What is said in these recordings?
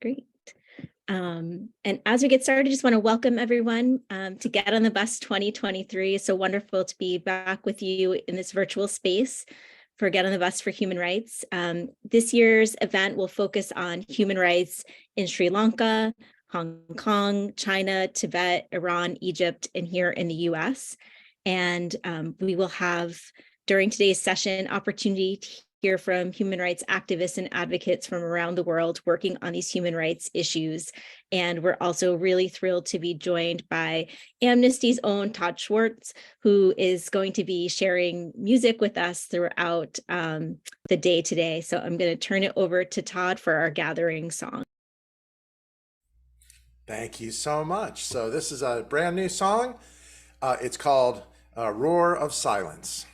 Great. And as we get started, I just want to welcome everyone to Get on the Bus 2023. It's so wonderful to be back with you in this virtual space for Get on the Bus for Human Rights. This year's event will focus on human rights in Sri Lanka, Hong Kong, China, Tibet, Iran, Egypt, and here in the US. And we will have, during today's session, opportunity to hear from human rights activists and advocates from around the world working on these human rights issues. And we're also really thrilled to be joined by Amnesty's own Todd Schwartz, who is going to be sharing music with us throughout the day today. So I'm going to turn it over to Todd for our gathering song. Thank you so much. So this is a brand new song. It's called Roar of Silence.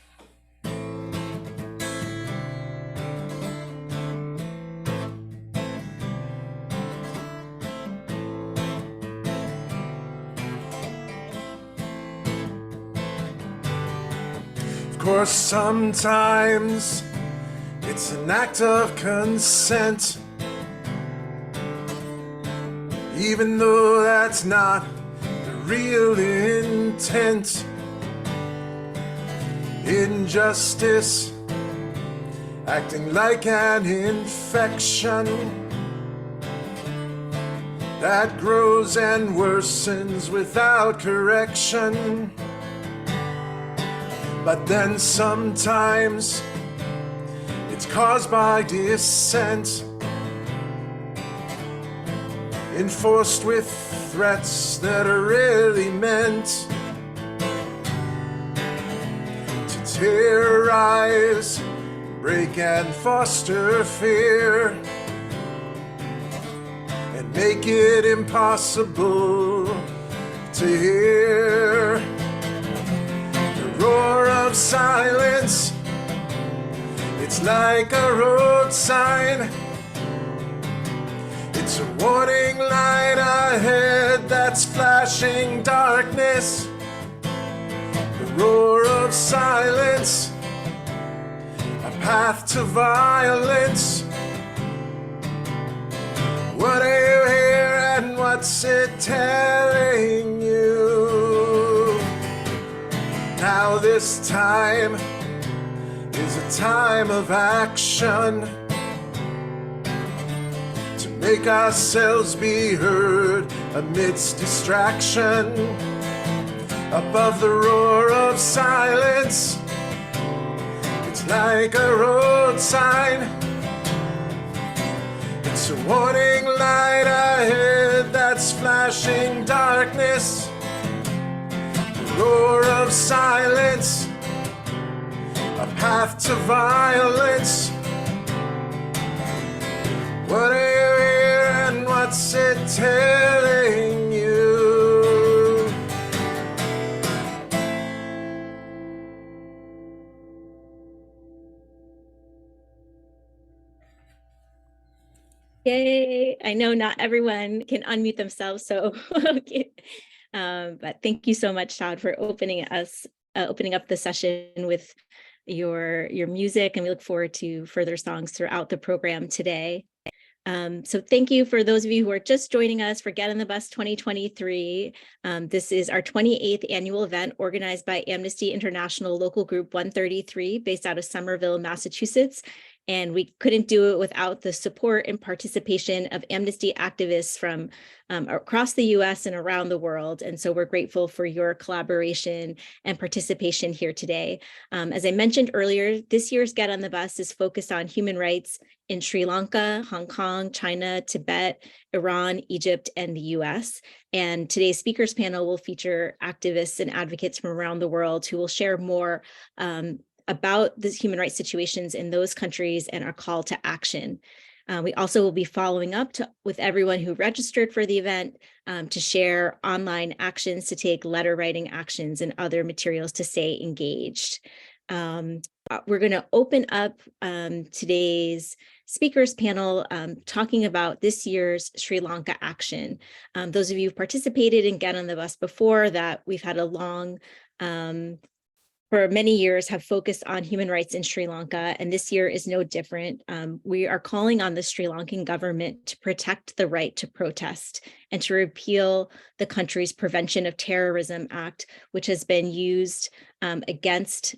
Of course, sometimes it's an act of consent, even though that's not the real intent. Injustice, acting like an infection that grows and worsens without correction. But then sometimes it's caused by dissent, enforced with threats that are really meant to terrorize, break and foster fear, and make it impossible to hear. The roar of silence, it's like a road sign. It's a warning light ahead that's flashing darkness. The roar of silence, a path to violence. What do you hear and what's it telling you? Now this time is a time of action, make ourselves be heard amidst distraction. Above the roar of silence, it's like a road sign. It's a warning light ahead that's flashing darkness. The roar of silence, a path to violence. What do you hear and what's it telling you? Yay! I know not everyone can unmute themselves, so okay. But thank you so much, Todd, for opening up the session with your music, and we look forward to further songs throughout the program today. So thank you for those of you who are just joining us for Get on the Bus 2023. This is our 28th annual event organized by Amnesty International Local Group 133 based out of Somerville, Massachusetts. And we couldn't do it without the support and participation of Amnesty activists from across the US and around the world. And so we're grateful for your collaboration and participation here today. As I mentioned earlier, this year's Get on the Bus is focused on human rights in Sri Lanka, Hong Kong, China, Tibet, Iran, Egypt, and the US. And today's speakers panel will feature activists and advocates from around the world who will share more about the human rights situations in those countries and our call to action. We also will be following up with everyone who registered for the event to share online actions, to take letter writing actions and other materials to stay engaged. We're going to open up today's speakers panel talking about this year's Sri Lanka action. Those of you who've participated in Get on the Bus before, that we've had a long for many years have focused on human rights in Sri Lanka, and this year is no different. We are calling on the Sri Lankan government to protect the right to protest and to repeal the country's Prevention of Terrorism Act, which has been used against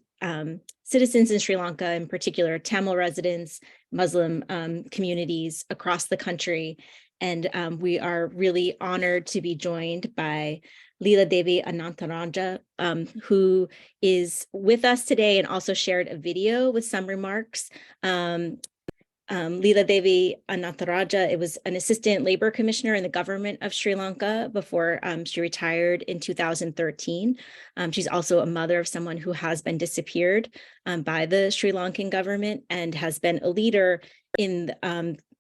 citizens in Sri Lanka, in particular Tamil residents, Muslim communities across the country. And we are really honored to be joined by Leela Devi Anantharanja, who is with us today and also shared a video with some remarks. Leela Devi Anantharanja, it was an assistant labor commissioner in the government of Sri Lanka before she retired in 2013. She's also a mother of someone who has been disappeared by the Sri Lankan government and has been a leader in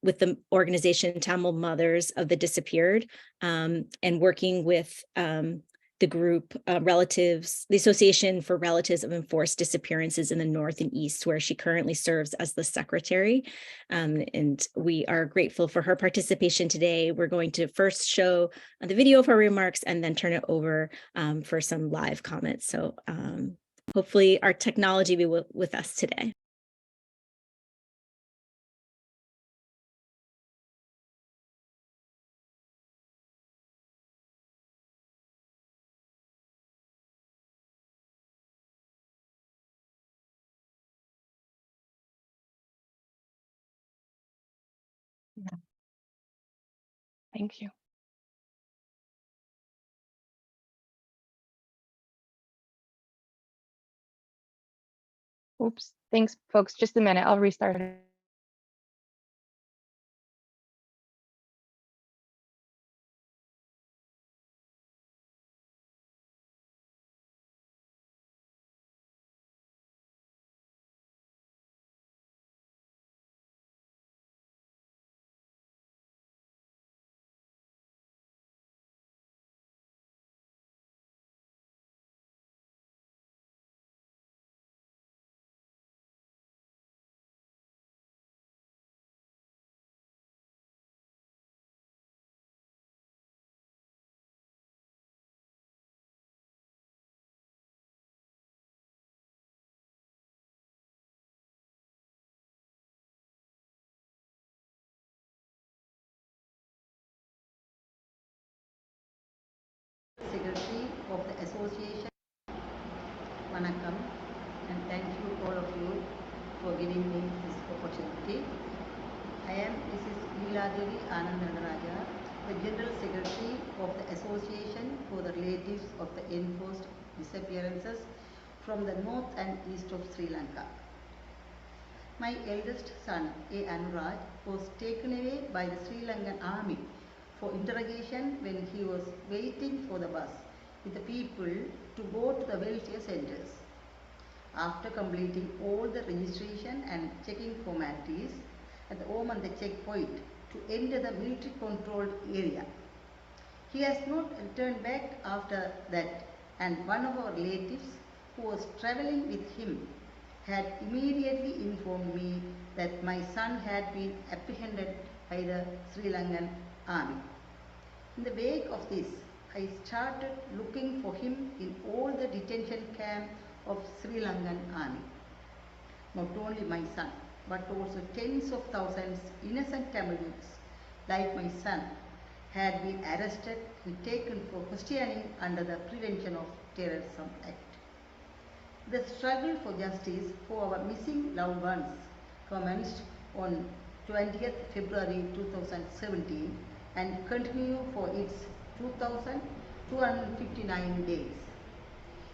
with the organization Tamil Mothers of the Disappeared, and working with the group the Association for Relatives of Enforced Disappearances in the North and East, where she currently serves as the secretary. And we are grateful for her participation today. We're going to first show the video of her remarks and then turn it over for some live comments. So hopefully our technology will be with us today. Yeah. Thank you. Oops, thanks folks, just a minute, I'll restart it. Secretary of the Association, Vanakkam, and thank you all of you for giving me this opportunity. I am Mrs. Leela Devi Anandaraja, the General Secretary of the Association for the Relatives of the Enforced Disappearances from the North and East of Sri Lanka. My eldest son, A. Anuraj, was taken away by the Sri Lankan army for interrogation when he was waiting for the bus with the people to go to the welfare centers. After completing all the registration and checking formalities at the Oman checkpoint to enter the military controlled area, he has not returned back after that, and one of our relatives who was travelling with him had immediately informed me that my son had been apprehended by the Sri Lankan army. In the wake of this, I started looking for him in all the detention camps of Sri Lankan army. Not only my son, but also tens of thousands innocent Tamil youths, like my son, had been arrested and taken for questioning under the Prevention of Terrorism Act. The struggle for justice for our missing loved ones commenced on 20th February 2017 and continue for its 2,259 days.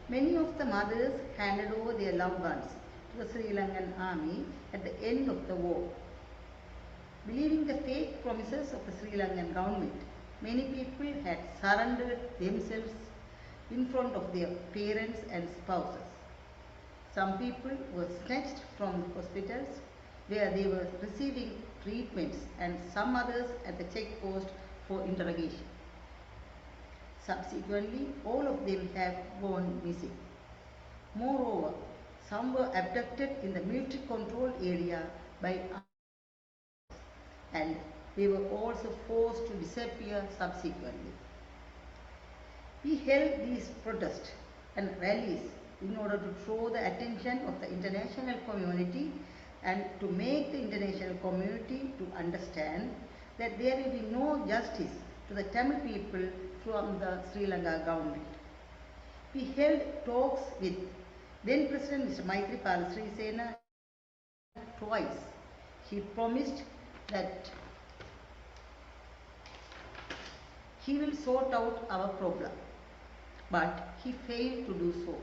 Many of the mothers handed over their loved ones to the Sri Lankan army at the end of the war. Believing the fake promises of the Sri Lankan government, many people had surrendered themselves in front of their parents and spouses. Some people were snatched from the hospitals where they were receiving treatments, and some others at the checkpost for interrogation. Subsequently, all of them have gone missing. Moreover, some were abducted in the military controlled area by and they were also forced to disappear subsequently. We held these protests and rallies in order to draw the attention of the international community and to make the international community to understand that there will be no justice to the Tamil people from the Sri Lanka government. We held talks with then President Mr. Maithripala Sirisena twice. He promised that he will sort out our problem, but he failed to do so.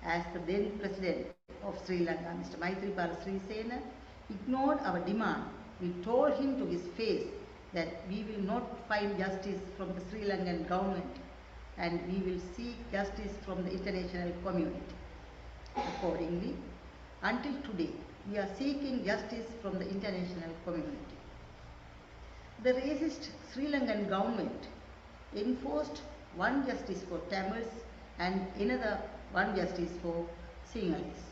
As the then President of Sri Lanka, Mr. Maithripala Sirisena, ignored our demand, we told him to his face that we will not find justice from the Sri Lankan government and we will seek justice from the international community. Accordingly, until today, we are seeking justice from the international community. The racist Sri Lankan government enforced one justice for Tamils and another one justice for Sinhalese.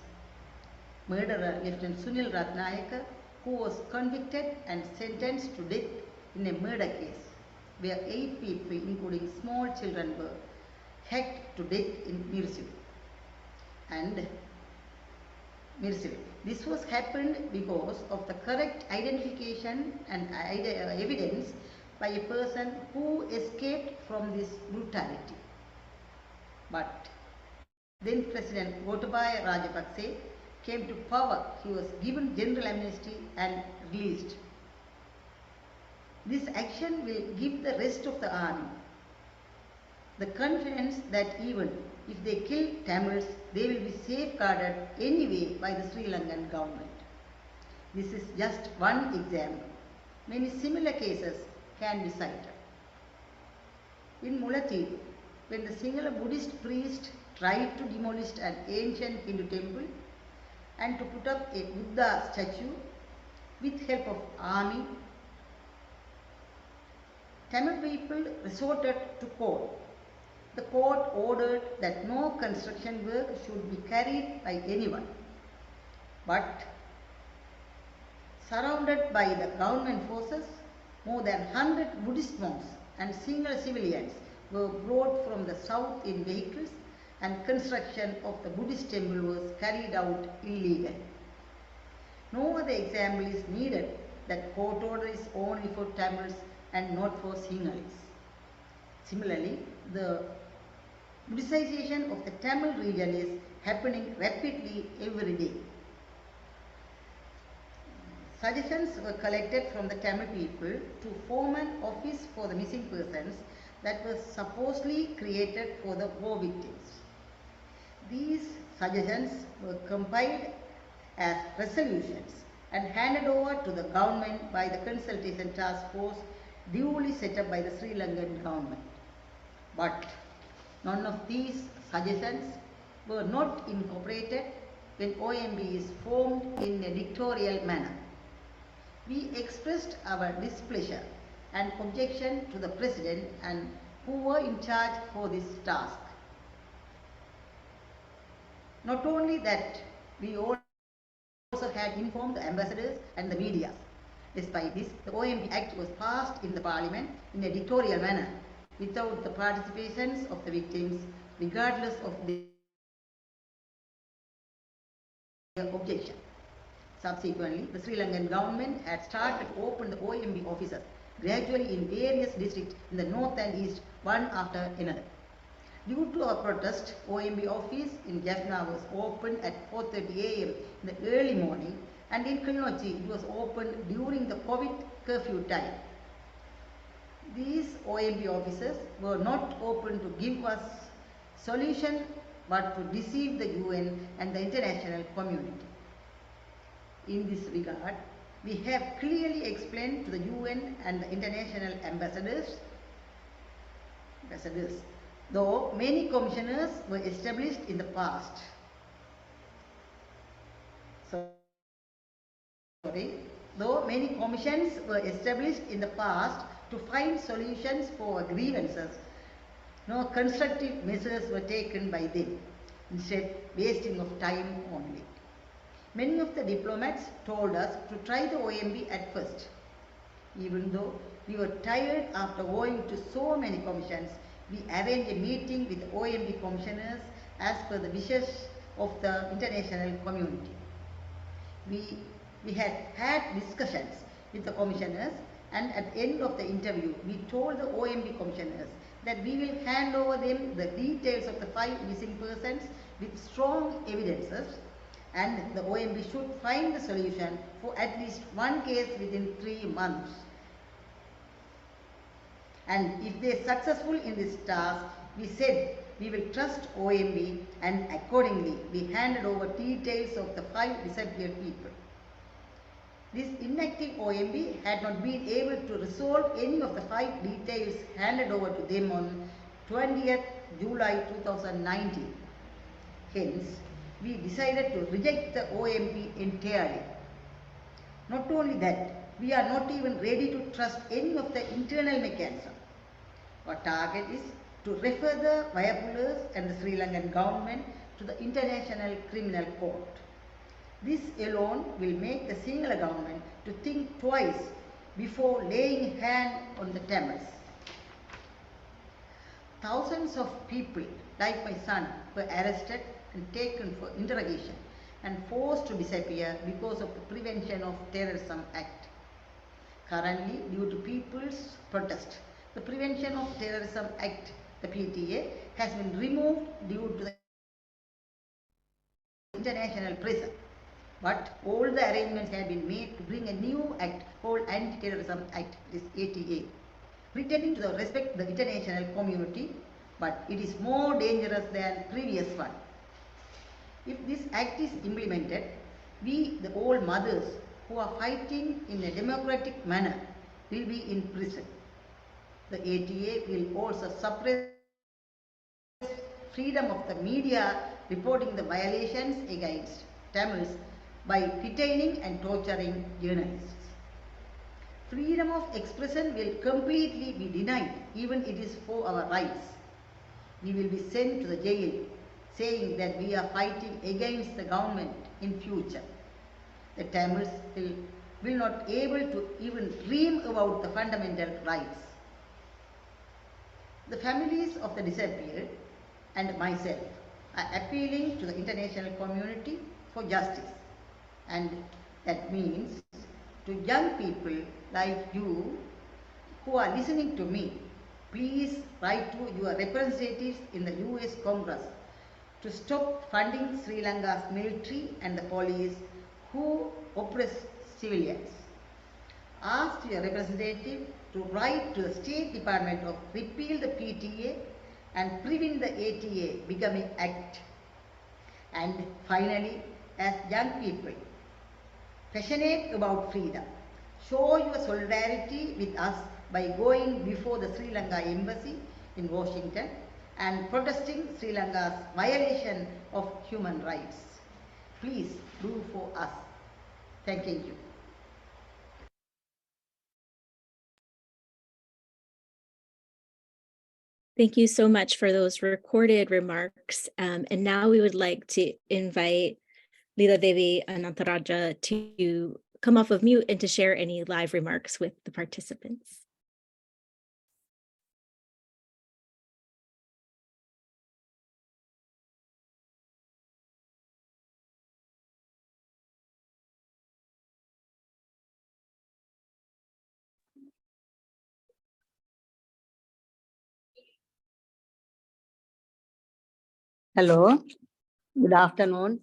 Murderer Lieutenant Sunil Ratnayaka, who was convicted and sentenced to death in a murder case, where 8 people, including small children, were hacked to death in Mirsivil. This was happened because of the correct identification and evidence by a person who escaped from this brutality. But then President Gotabaya Rajapakse came to power. He was given general amnesty and released. This action will give the rest of the army the confidence that even if they kill Tamils, they will be safeguarded anyway by the Sri Lankan government. This is just one example. Many similar cases can be cited. In Mullaitiru, when the Sinhala Buddhist priest tried to demolish an ancient Hindu temple and to put up a Buddha statue with help of army, Tamil people resorted to court. The court ordered that no construction work should be carried by anyone. But surrounded by the government forces, more than 100 Buddhist monks and Sinhala civilians were brought from the south in vehicles and construction of the Buddhist temple was carried out illegally. No other example is needed that court order is only for Tamils and not for Sinhalese. Similarly, the Buddhization of the Tamil region is happening rapidly every day. Suggestions were collected from the Tamil people to form an office for the missing persons that was supposedly created for the war victims. These suggestions were compiled as resolutions and handed over to the government by the consultation task force duly set up by the Sri Lankan government. But none of these suggestions were not incorporated when OMB is formed in a dictatorial manner. We expressed our displeasure and objection to the President and who were in charge for this task. Not only that, we also had informed the ambassadors and the media. Despite this, the OMB Act was passed in the Parliament in a dictatorial manner, without the participations of the victims, regardless of their objection. Subsequently, the Sri Lankan government had started to open the OMB offices gradually in various districts in the north and east, one after another. Due to our protest, OMB office in Jaffna was opened at 4:30 a.m. in the early morning, and in Kilnochi it was opened during the COVID curfew time. These OMB offices were not open to give us solution but to deceive the UN and the international community. In this regard, we have clearly explained to the UN and the international ambassadors, though many commissioners were established in the past. Though many commissions were established in the past to find solutions for grievances, no constructive measures were taken by them, instead wasting of time only. Many of the diplomats told us to try the OMB at first. Even though we were tired after going to so many commissions, we arranged a meeting with OMB commissioners as per the wishes of the international community. We had discussions with the commissioners, and at the end of the interview, we told the OMB commissioners that we will hand over them the details of the 5 missing persons with strong evidences, and the OMB should find the solution for at least one case within 3 months. And if they are successful in this task, we said we will trust OMB, and accordingly we handed over details of the 5 disappeared people. This inactive OMB had not been able to resolve any of the 5 details handed over to them on 20th July 2019. Hence, we decided to reject the OMB entirely. Not only that, we are not even ready to trust any of the internal mechanisms. Our target is to refer the Vayapulas and the Sri Lankan government to the International Criminal Court. This alone will make the Sinhala government to think twice before laying hand on the Tamils. Thousands of people, like my son, were arrested and taken for interrogation and forced to disappear because of the Prevention of Terrorism Act. Currently, due to people's protest, the Prevention of Terrorism Act, the PTA, has been removed due to the international prison. But all the arrangements have been made to bring a new act called Anti-Terrorism Act, this ATA, pretending to respect the international community, but it is more dangerous than previous one. If this act is implemented, we, the old mothers who are fighting in a democratic manner, will be in prison. The ATA will also suppress freedom of the media reporting the violations against Tamils by detaining and torturing journalists. Freedom of expression will completely be denied, even it is for our rights. We will be sent to the jail, saying that we are fighting against the government in future. The Tamils will not able to even dream about the fundamental rights. The families of the disappeared and myself are appealing to the international community for justice. And that means to young people like you who are listening to me, please write to your representatives in the US Congress to stop funding Sri Lanka's military and the police who oppress civilians. Ask your representative to write to the State Department of repeal the PTA and prevent the ATA becoming act. And finally, as young people, passionate about freedom, show your solidarity with us by going before the Sri Lanka Embassy in Washington and protesting Sri Lanka's violation of human rights. Please do for us. Thank you. Thank you so much for those recorded remarks. And now we would like to invite Leela Devi Anantaraja to come off of mute and to share any live remarks with the participants. Hello, good afternoon.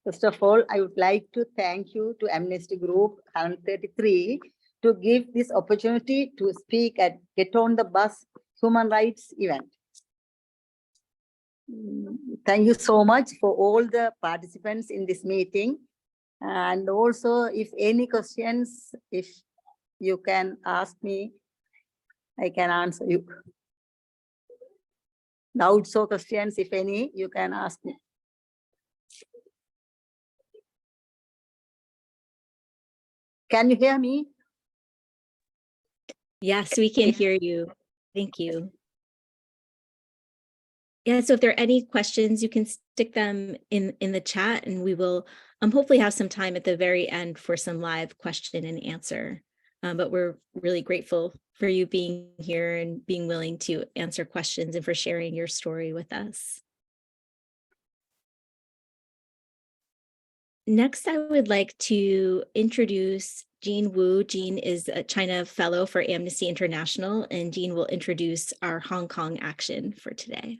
First of all, I would like to thank you to Amnesty Group 133 to give this opportunity to speak at Get on the Bus Human Rights event. Thank you so much for all the participants in this meeting. And also, if any questions, if you can ask me, I can answer you. Doubts or questions, if any, you can ask me. Can you hear me? Yes, we can hear you. Thank you. Yeah, so if there are any questions, you can stick them in the chat, and we will hopefully have some time at the very end for some live question and answer. But we're really grateful for you being here and being willing to answer questions and for sharing your story with us. Next, I would like to introduce Jean Wu. Jean is a China Fellow for Amnesty International, and Jean will introduce our Hong Kong action for today.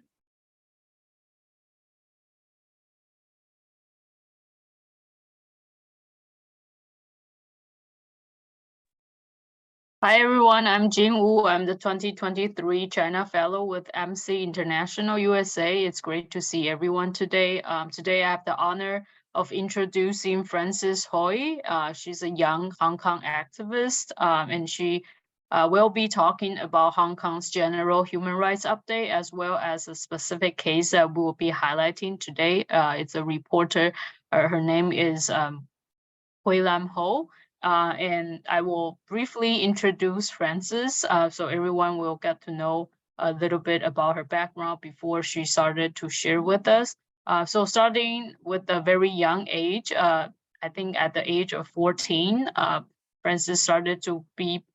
Hi everyone, I'm Jing Wu. I'm the 2023 China Fellow with Amnesty International USA. It's great to see everyone today. Today I have the honor of introducing Frances Hui. She's a young Hong Kong activist, and she will be talking about Hong Kong's general human rights update, as well as a specific case that we'll be highlighting today. It's a reporter. Her name is Kwai-lam Ho. And I will briefly introduce Frances, so everyone will get to know a little bit about her background before she started to share with us. So starting with a very young age, I think at the age of 14, Frances started to be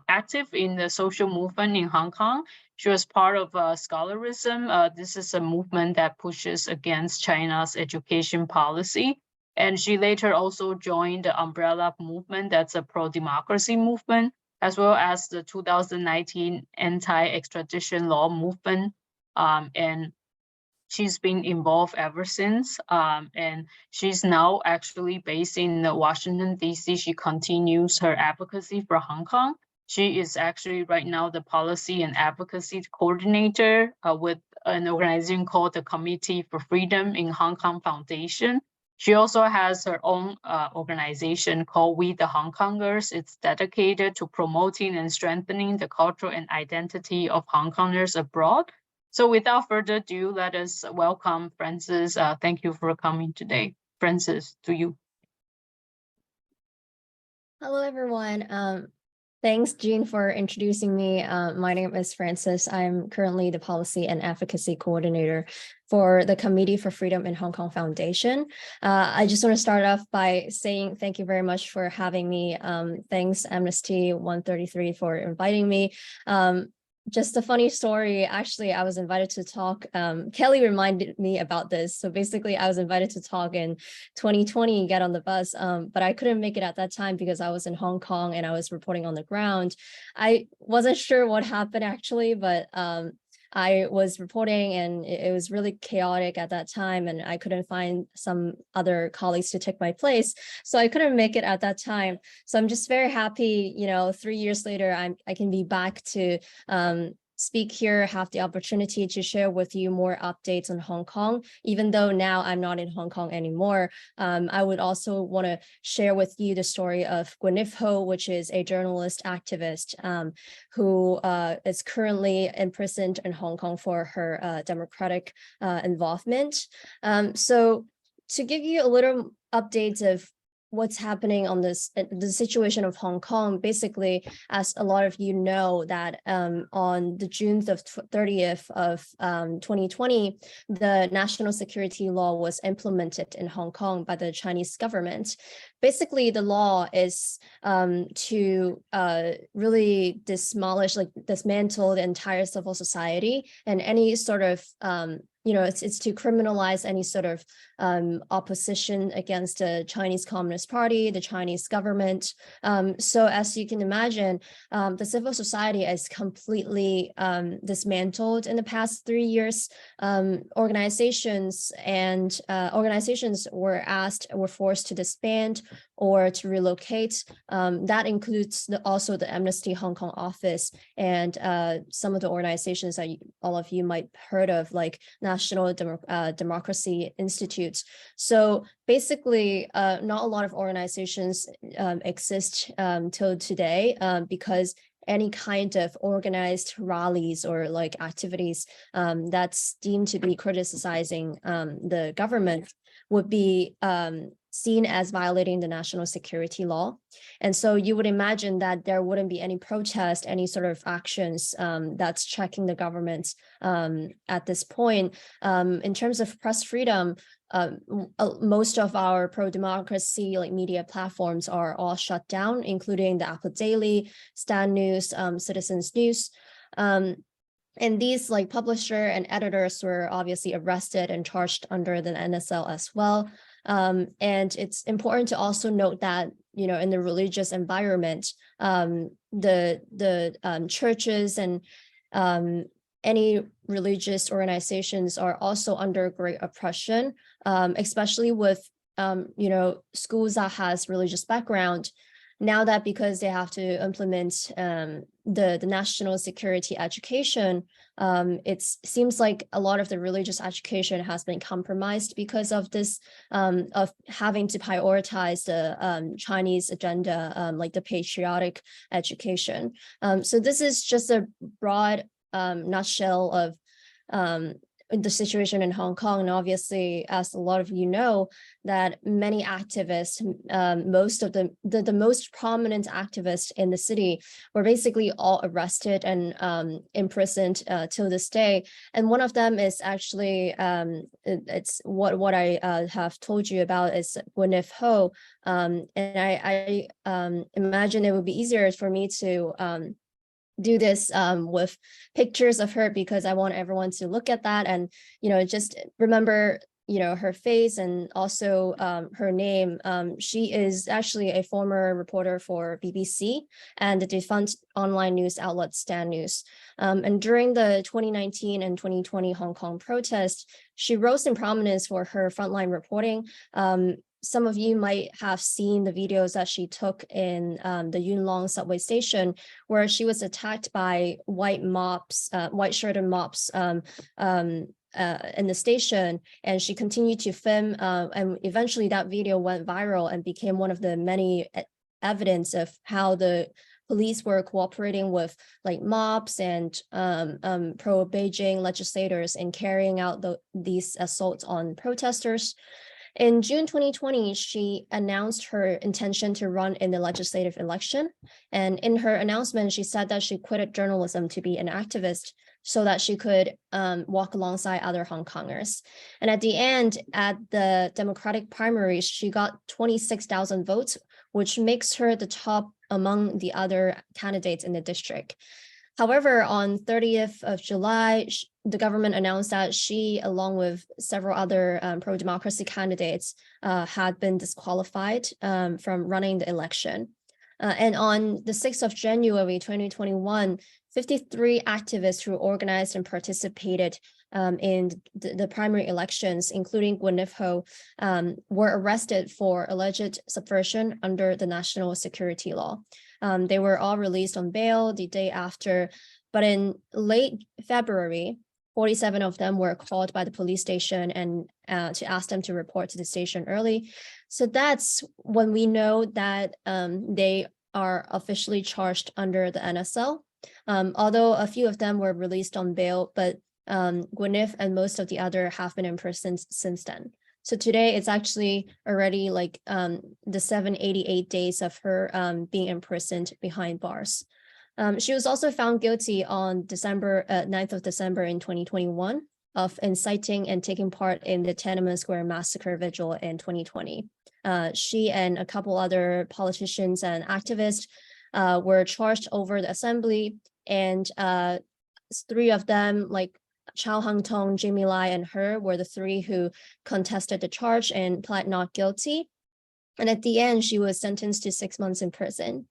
active in the social movement in Hong Kong. She was part of scholarism. This is a movement that pushes against China's education policy. And she later also joined the umbrella movement, that's a pro-democracy movement, as well as the 2019 anti-extradition law movement. And she's been involved ever since. And she's now actually based in Washington, D.C. She continues her advocacy for Hong Kong. She is actually right now the policy and advocacy coordinator with an organization called the Committee for Freedom in Hong Kong Foundation. She also has her own organization called We the Hong Kongers. It's dedicated to promoting and strengthening the culture and identity of Hong Kongers abroad. So without further ado, let us welcome Frances. Thank you for coming today. Frances, to you. Hello, everyone. Thanks, Jean, for introducing me. My name is Frances. I'm currently the Policy and Advocacy Coordinator for the Committee for Freedom in Hong Kong Foundation. I just want to start off by saying thank you very much for having me. Thanks, Amnesty 133, for inviting me. Just a funny story, actually, I was invited to talk, Kelly reminded me about this. So basically I was invited to talk in 2020, get on the bus, but I couldn't make it at that time because I was in Hong Kong and I was reporting on the ground. I wasn't sure what happened actually, but I was reporting and it was really chaotic at that time and I couldn't find some other colleagues to take my place. So I couldn't make it at that time. So I'm just very happy, 3 years later, I can be back to speak here, have the opportunity to share with you more updates on Hong Kong. Even though now I'm not in Hong Kong anymore, I would also want to share with you the story of Gwyneth Ho, which is a journalist activist who is currently imprisoned in Hong Kong for her democratic involvement. So to give you a little updates of what's happening on the situation of Hong Kong, basically, as a lot of you know, that on the June 30th of 2020, the national security law was implemented in Hong Kong by the Chinese government. Basically, the law is to really dismantle the entire civil society and any sort of it's to criminalize any sort of opposition against the Chinese Communist Party, the Chinese government. So as you can imagine, the civil society is completely dismantled in the past 3 years. Organizations were forced to disband or to relocate. That includes also the Amnesty Hong Kong office and some of the organizations that all of you might heard of, like National Democracy Institute. So basically, not a lot of organizations exist till today because any kind of organized rallies or like activities that's deemed to be criticizing the government would be seen as violating the national security law. And so you would imagine that there wouldn't be any protest, any sort of actions that's checking the government at this point. In terms of press freedom, most of our pro-democracy like media platforms are all shut down, including the Apple Daily, Stand News, Citizens News. And these like publisher and editors were obviously arrested and charged under the NSL as well. And it's important to also note that, you know, in the religious environment, the churches and any religious organizations are also under great oppression, especially with, you know, schools that has religious background. Now that because they have to implement the national security education, it seems like a lot of the religious education has been compromised because of this, of having to prioritize the Chinese agenda, like the patriotic education. So this is just a broad nutshell of the situation in Hong Kong. And obviously, as a lot of you know, that many activists, most of the most prominent activists in the city were basically all arrested and imprisoned till this day. And one of them is actually, it's what I have told you about is Gwyneth Ho. And I imagine it would be easier for me to do this with pictures of her, because I want everyone to look at that and, you know, just remember, you know, her face and also her name. She is actually a former reporter for BBC and the defunct online news outlet Stand News. And during the 2019 and 2020 Hong Kong protests, she rose in prominence for her frontline reporting. Some of you might have seen the videos that she took in the Yuen Long subway station, where she was attacked by white mobs, white shirted mobs in the station, and she continued to film, and eventually that video went viral and became one of the many evidence of how the police were cooperating with like mobs and pro-Beijing legislators in carrying out these assaults on protesters. In June 2020, she announced her intention to run in the legislative election. And in her announcement, she said that she quitted journalism to be an activist so that she could walk alongside other Hong Kongers. And at the end, at the Democratic primaries, she got 26,000 votes, which makes her the top among the other candidates in the district. However, on 30th of July, the government announced that she, along with several other pro-democracy candidates, had been disqualified from running the election. And on the 6th of January, 2021, 53 activists who organized and participated in the primary elections, including Gwyneth Ho, were arrested for alleged subversion under the national security law. They were all released on bail the day after, but in late February, 47 of them were called by the police station and to ask them to report to the station early. So that's when we know that they are officially charged under the NSL. Although a few of them were released on bail, but Gwyneth and most of the other have been imprisoned since then. So today it's actually already like the 788 days of her being imprisoned behind bars. She was also found guilty on 9th of December in 2021 of inciting and taking part in the Tiananmen Square massacre vigil in 2020. She and a couple other politicians and activists were charged over the assembly, and 3 of them, like Chow Hang-tong, Jimmy Lai, and her, were the 3 who contested the charge and pled not guilty. And at the end, she was sentenced to 6 months in prison.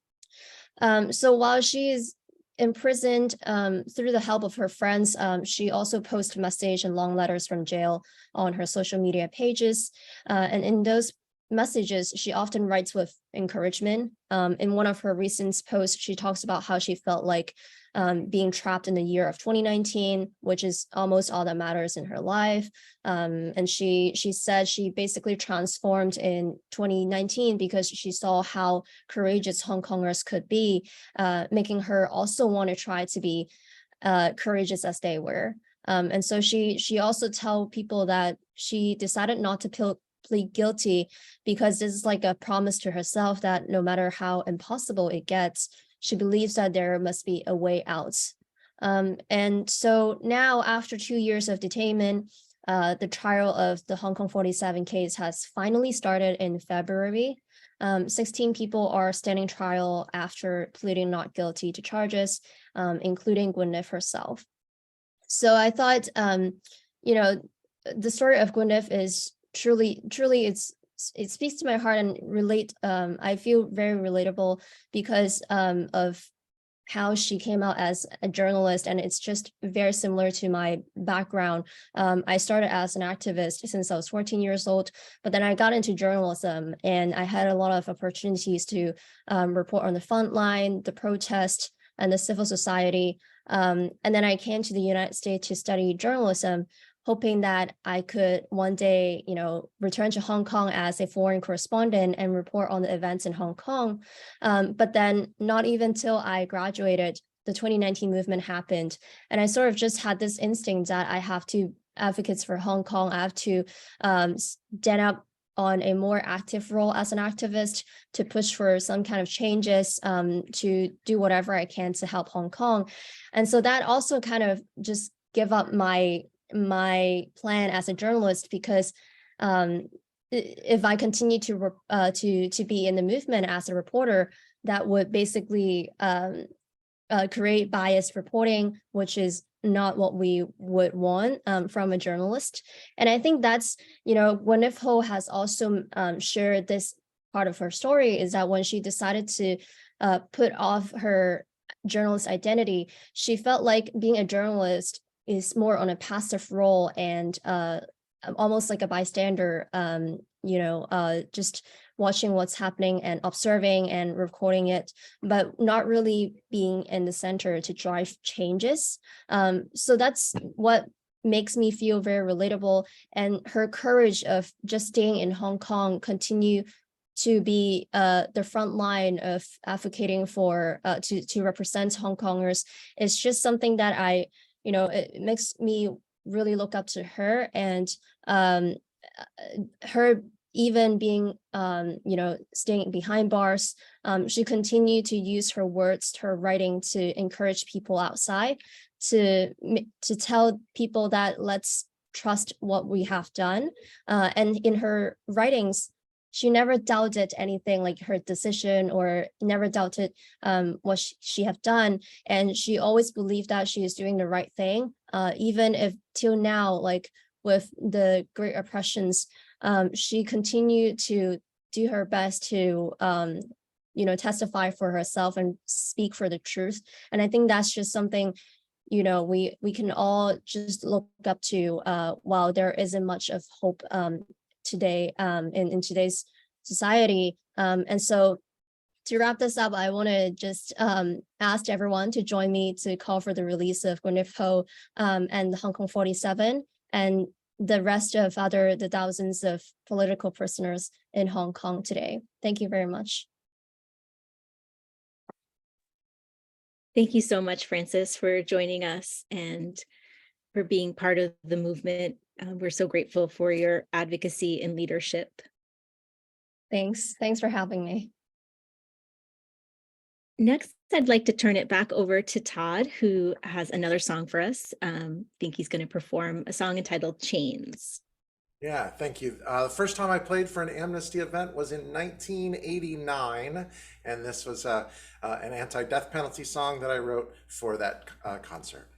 So while she is imprisoned through the help of her friends, she also posts messages and long letters from jail on her social media pages. And in those messages, she often writes with encouragement. In one of her recent posts, she talks about how she felt like being trapped in the year of 2019, which is almost all that matters in her life. And she said she basically transformed in 2019 because she saw how courageous Hong Kongers could be, making her also want to try to be courageous as they were. And so she also tell people that she decided not to plead guilty because this is like a promise to herself that no matter how impossible it gets, she believes that there must be a way out. And so now, after 2 years of detainment, the trial of the Hong Kong 47 case has finally started in February. 16 people are standing trial after pleading not guilty to charges, including Gwyneth herself. So I thought, the story of Gwyneth is truly, it speaks to my heart and I feel very relatable because of how she came out as a journalist, and it's just very similar to my background. I started as an activist since I was 14 years old, but then I got into journalism and I had a lot of opportunities to report on the front line, the protest, and the civil society. And then I came to the United States to study journalism, hoping that I could one day, return to Hong Kong as a foreign correspondent and report on the events in Hong Kong. But then not even till I graduated, the 2019 movement happened. And I sort of just had this instinct that I have to advocate for Hong Kong. I have to stand up on a more active role as an activist to push for some kind of changes, to do whatever I can to help Hong Kong. And so that also kind of just give up my plan as a journalist, because if I continue to be in the movement as a reporter, that would basically create biased reporting, which is not what we would want from a journalist. And I think that's, Gwyneth Ho has also shared this part of her story, is that when she decided to put off her journalist identity, she felt like being a journalist is more on a passive role and almost like a bystander, just watching what's happening and observing and recording it, but not really being in the center to drive changes. So that's what makes me feel very relatable. And her courage of just staying in Hong Kong, continue to be the front line of advocating for, to represent Hong Kongers, is just something that it makes me really look up to her. And her even being, staying behind bars, she continued to use her words, her writing, to encourage people outside, to tell people that let's trust what we have done. And in her writings, she never doubted anything, like her decision, or never doubted what she had done. And she always believed that she is doing the right thing, even if till now, like with the great oppressions, she continued to do her best to, testify for herself and speak for the truth. And I think that's just something, we can all just look up to, while there isn't much of hope today in today's society. And so to wrap this up, I want to just ask everyone to join me to call for the release of Gwyneth Ho and the Hong Kong 47 and the rest of the thousands of political prisoners in Hong Kong today. Thank you very much. Thank you so much, Frances, for joining us and for being part of the movement. We're so grateful for your advocacy and leadership. Thanks for having me. Next, I'd like to turn it back over to Todd, who has another song for us. I think he's going to perform a song entitled Chains. Yeah, thank you. The first time I played for an Amnesty event was in 1989, and this was an anti-death penalty song that I wrote for that concert.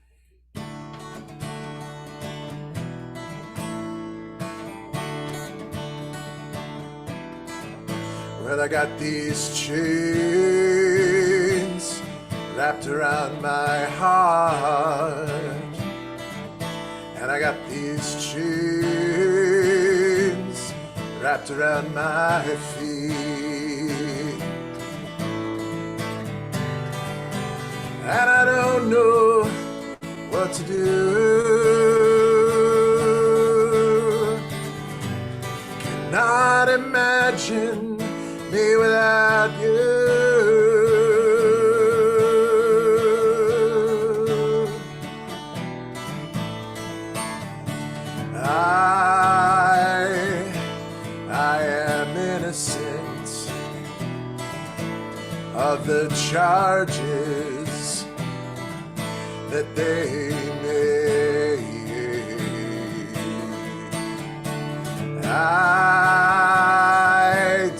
Well, I got these chains wrapped around my heart, and I got these chains wrapped around my feet, and I don't know what to do. Cannot imagine me without you. of the charges that they made. I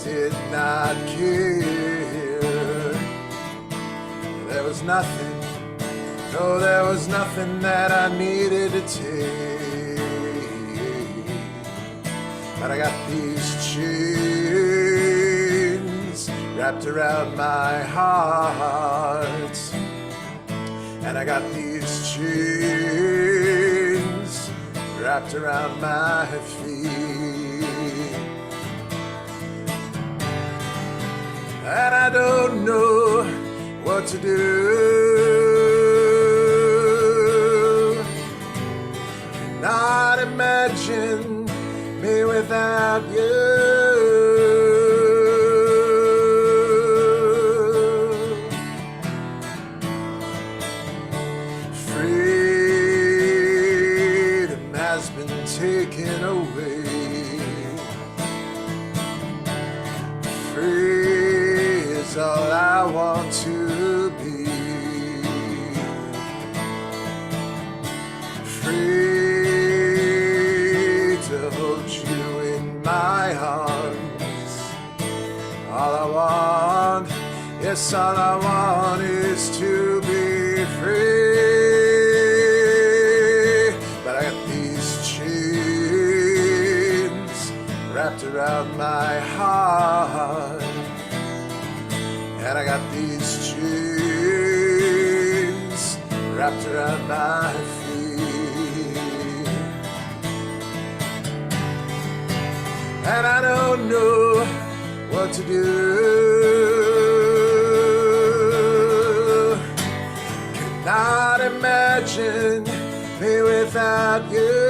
did not care. There was nothing, no, there was nothing that I needed to take. But I got these chains wrapped around my heart, and I got these chains wrapped around my feet, and I don't know what to do. Cannot imagine me without you. Freedom has been taken away. Free is all I want to be. Free to hold you in my arms. All I want, yes, all I want is to be free. But I got these chains wrapped around my heart, and I got these chains wrapped around my feet. And I don't know what to do. Cannot imagine me without you.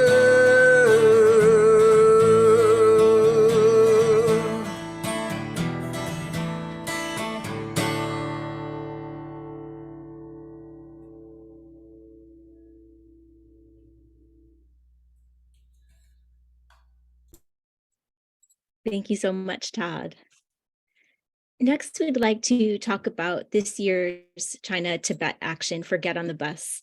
Thank you so much, Todd. Next, we'd like to talk about this year's China-Tibet action for Get on the Bus.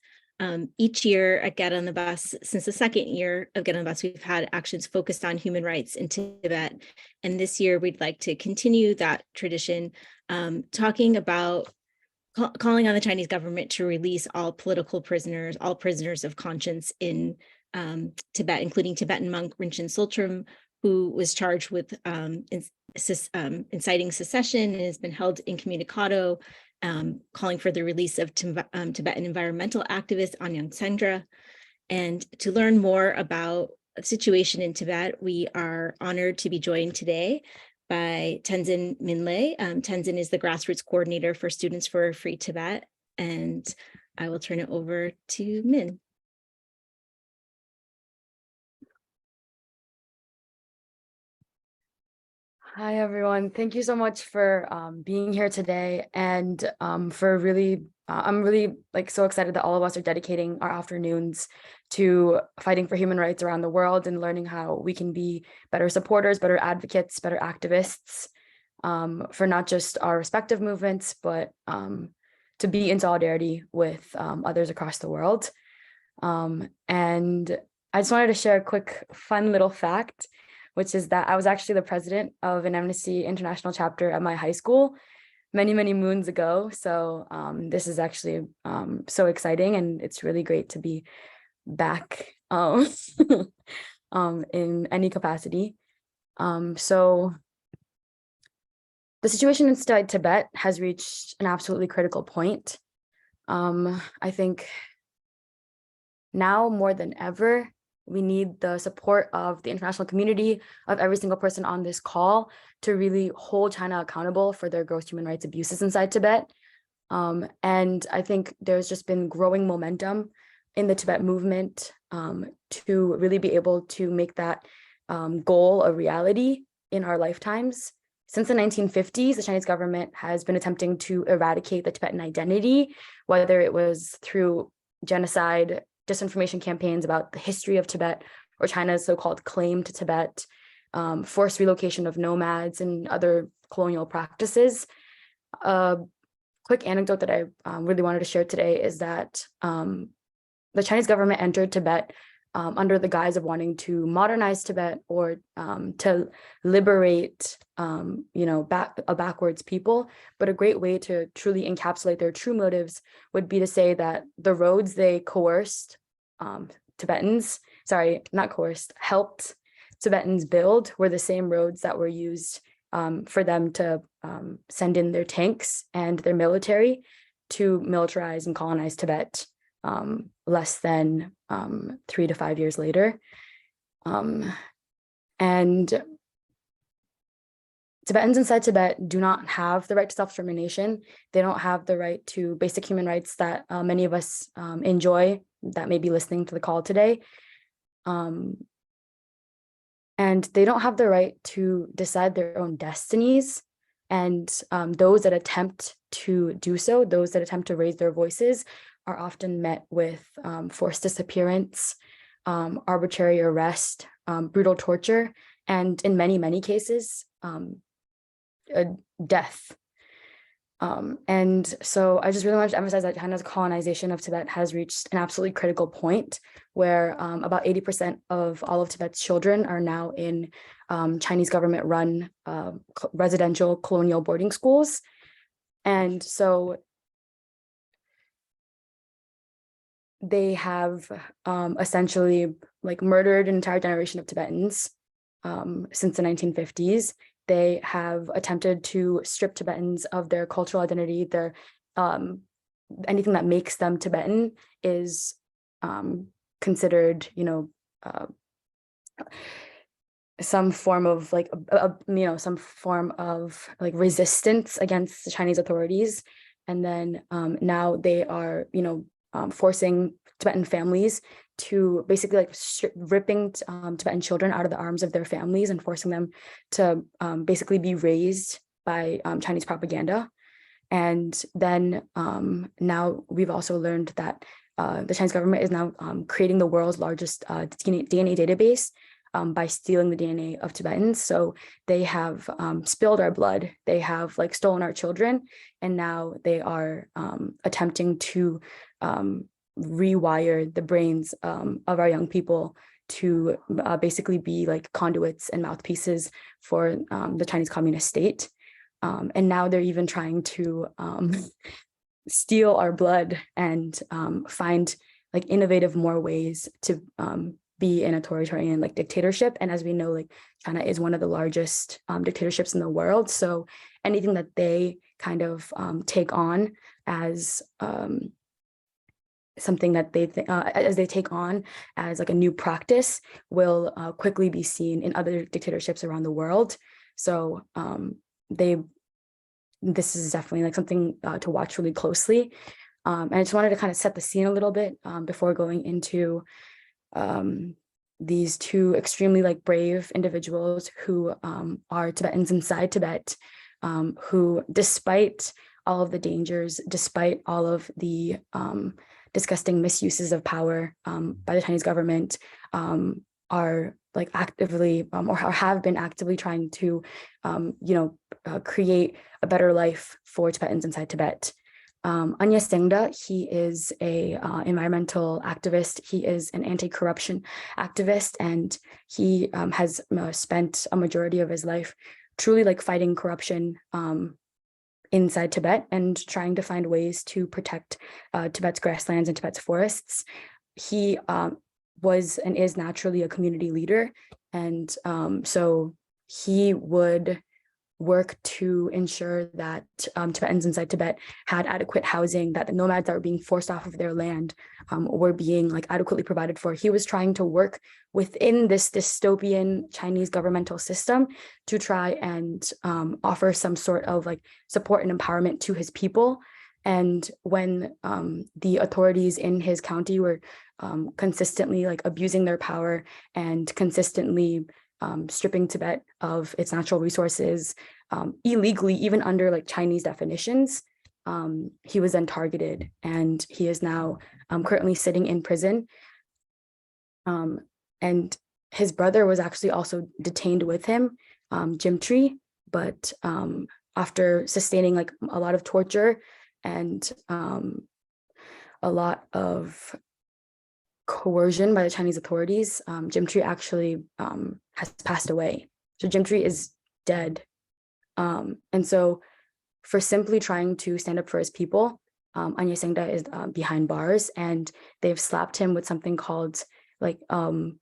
Each year at Get on the Bus, since the second year of Get on the Bus, we've had actions focused on human rights in Tibet. And this year, we'd like to continue that tradition, talking about calling on the Chinese government to release all political prisoners, all prisoners of conscience in Tibet, including Tibetan monk Rinchen Tsultrim, who was charged with inciting secession and has been held incommunicado, calling for the release of Tibetan environmental activist A-Nya Sengdra. And to learn more about the situation in Tibet, we are honored to be joined today by Tenzin Minlei. Tenzin is the grassroots coordinator for Students for a Free Tibet, and I will turn it over to Min. Hi, everyone. Thank you so much for being here today, and for really, I'm really so excited that all of us are dedicating our afternoons to fighting for human rights around the world and learning how we can be better supporters, better advocates, better activists for not just our respective movements, but to be in solidarity with others across the world. And I just wanted to share a quick, fun little fact, which is that I was actually the president of an Amnesty International chapter at my high school many, many moons ago. So this is actually so exciting, and it's really great to be back in any capacity. So the situation inside Tibet has reached an absolutely critical point. I think now more than ever, we need the support of the international community, of every single person on this call, to really hold China accountable for their gross human rights abuses inside Tibet. And I think there's just been growing momentum in the Tibet movement to really be able to make that goal a reality in our lifetimes. Since the 1950s, the Chinese government has been attempting to eradicate the Tibetan identity, whether it was through genocide, disinformation campaigns about the history of Tibet, or China's so-called claim to Tibet, forced relocation of nomads and other colonial practices. quick anecdote that I really wanted to share today is that the Chinese government entered Tibet under the guise of wanting to modernize Tibet or to liberate, a backwards people. But a great way to truly encapsulate their true motives would be to say that the roads they helped Tibetans build were the same roads that were used for them to send in their tanks and their military to militarize and colonize Tibet less than 3 to 5 years later. And Tibetans inside Tibet do not have the right to self-determination. They don't have the right to basic human rights that many of us enjoy that may be listening to the call today. And they don't have the right to decide their own destinies. And those that attempt to do so, those that attempt to raise their voices, are often met with forced disappearance, arbitrary arrest, brutal torture, and in many, many cases, death. And so I just really wanted to emphasize that China's colonization of Tibet has reached an absolutely critical point where about 80% of all of Tibet's children are now in Chinese government-run residential colonial boarding schools. And so they have essentially murdered an entire generation of Tibetans since the 1950s. They have attempted to strip Tibetans of their cultural identity. Their anything that makes them Tibetan is considered, some form of resistance against the Chinese authorities. And then now they are, forcing Tibetan families to basically ripping Tibetan children out of the arms of their families and forcing them to basically be raised by Chinese propaganda. And then now we've also learned that the Chinese government is now creating the world's largest DNA database by stealing the DNA of Tibetans. So they have spilled our blood, they have stolen our children, and now they are attempting to rewire the brains of our young people to basically be conduits and mouthpieces for the Chinese Communist state. And now they're even trying to steal our blood and find innovative more ways to be an authoritarian dictatorship. And as we know, China is one of the largest dictatorships in the world. So anything that they kind of take on as something that they as they take on as a new practice will quickly be seen in other dictatorships around the world. So this is definitely something to watch really closely. And I just wanted to kind of set the scene a little bit before going into these two extremely brave individuals who are Tibetans inside Tibet, who despite all of the dangers, despite all of the disgusting misuses of power by the Chinese government, are actively or have been actively trying to create a better life for Tibetans inside Tibet. A-Nya Sengdra, he is a environmental activist. He is an anti-corruption activist, and he has spent a majority of his life truly fighting corruption inside Tibet and trying to find ways to protect Tibet's grasslands and Tibet's forests. He was and is naturally a community leader, and so he would work to ensure that Tibetans inside Tibet had adequate housing, that the nomads that were being forced off of their land were being adequately provided for. He was trying to work within this dystopian Chinese governmental system to try and offer some sort of support and empowerment to his people. And when the authorities in his county were consistently abusing their power and consistently stripping Tibet of its natural resources illegally, even under Chinese definitions, he was then targeted, and he is now currently sitting in prison. And his brother was actually also detained with him, Jimtree, but after sustaining a lot of torture and a lot of coercion by the Chinese authorities. Jimtree actually has passed away. So Jimtree is dead. And so for simply trying to stand up for his people, A-Nya Sengdra is behind bars, and they've slapped him with something called like a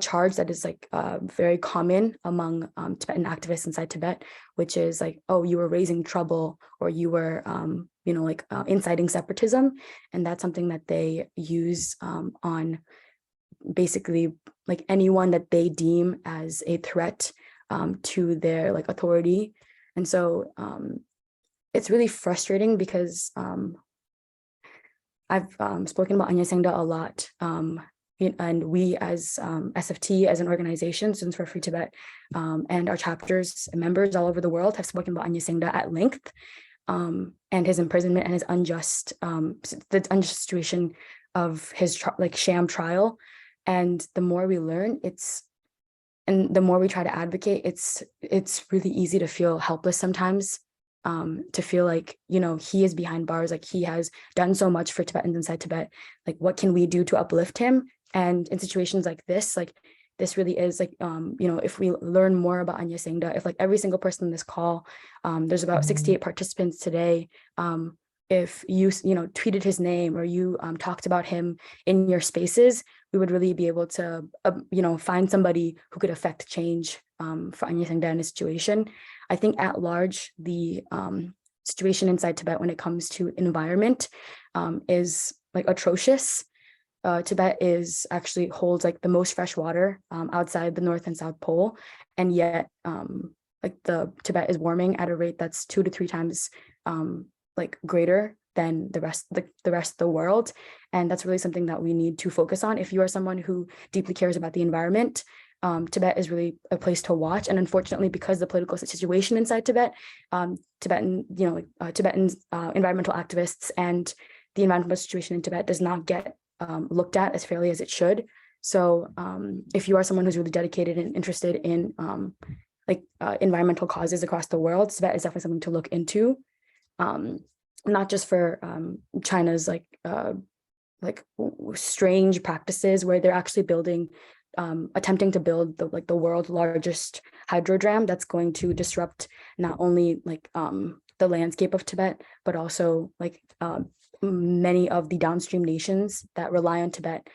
charge that is like very common among Tibetan activists inside Tibet, which is like, oh, you were raising trouble, or you were inciting separatism. And that's something that they use on basically like anyone that they deem as a threat to their like authority. And so it's really frustrating because I've spoken about A-Nya Sengdra a lot, and we as SFT, as an organization, Students for Free Tibet, and our chapters and members all over the world have spoken about A-Nya Sengdra at length, and his imprisonment and his unjust, the unjust situation of his sham trial. And the more we learn, and the more we try to advocate, it's really easy to feel helpless sometimes, to feel like, you know, he is behind bars, like he has done so much for Tibetans inside Tibet. Like, what can we do to uplift him? And in situations like this really is like, you know, if we learn more about A-Nya Sengdra, if like every single person in this call, there's about 68 participants today, if you tweeted his name, or you talked about him in your spaces, we would really be able to, find somebody who could affect change for A-Nya Sengdra in a situation. I think at large, the situation inside Tibet when it comes to environment is like atrocious. Tibet actually holds like the most fresh water outside the North and South Pole, and yet the Tibet is warming at a rate that's 2 to 3 times like greater than the rest of the world. And that's really something that we need to focus on. If you are someone who deeply cares about the environment, Tibet is really a place to watch. And unfortunately, because the political situation inside Tibet, Tibetan environmental activists and the environmental situation in Tibet does not get looked at as fairly as it should. So if you are someone who's really dedicated and interested in environmental causes across the world, Tibet is definitely something to look into. Not just for China's strange practices where they're actually building, attempting to build the world's largest hydro dam that's going to disrupt not only the landscape of Tibet, but also many of the downstream nations that rely on Tibet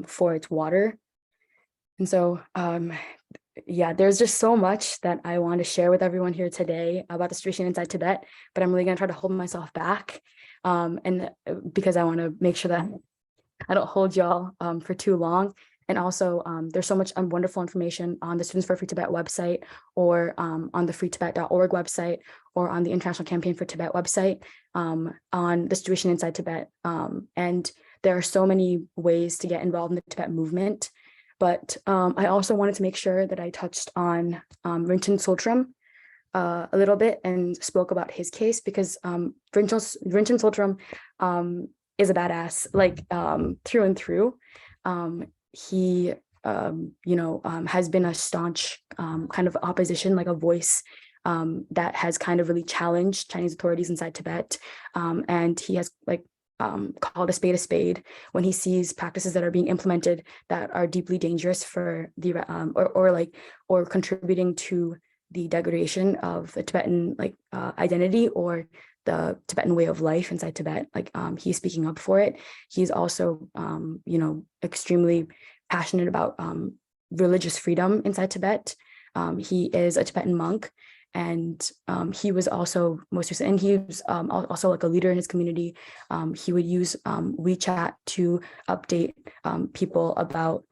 for its water. And so yeah, there's just so much that I want to share with everyone here today about the situation inside Tibet, but I'm really going to try to hold myself back, and because I want to make sure that I don't hold y'all for too long. And also, there's so much wonderful information on the Students for Free Tibet website, or on the freetibet.org website, or on the International Campaign for Tibet website, on the situation inside Tibet. And there are so many ways to get involved in the Tibet movement. But I also wanted to make sure that I touched on Rinchen Tsultrim a little bit and spoke about his case, because Rinchen Tsultrim is a badass, through and through. He, has been a staunch kind of opposition, like a voice that has kind of really challenged Chinese authorities inside Tibet. And he has called a spade when he sees practices that are being implemented that are deeply dangerous for the or contributing to the degradation of the Tibetan identity or the Tibetan way of life inside Tibet. He's speaking up for it. He's also extremely passionate about religious freedom inside Tibet. He is a Tibetan monk. And he was also most recent, and he was also a leader in his community. He would use WeChat to update people about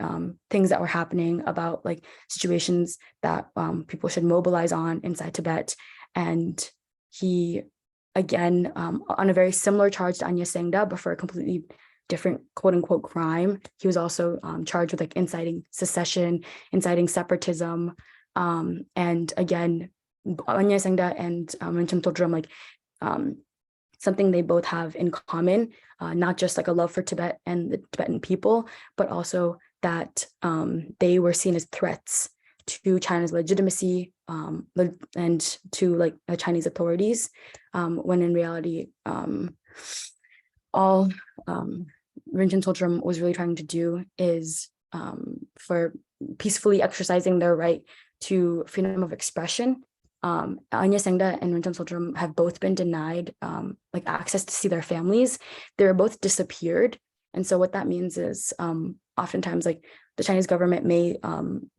things that were happening, about situations that people should mobilize on inside Tibet. And he, again, on a very similar charge to A-Nya Sengdra, but for a completely different quote unquote crime, he was also charged with inciting secession, inciting separatism, and again, A-Nya Sengdra and Rinchen Tsultrim, something they both have in common, not just a love for Tibet and the Tibetan people, but also that they were seen as threats to China's legitimacy and to like Chinese authorities, when in reality, all Rinchen Tsultrim was really trying to do is for peacefully exercising their right to freedom of expression. A-Nya Sengdra and Rinchen Tsultrim have both been denied like access to see their families. They were both disappeared. And so what that means is oftentimes like the Chinese government may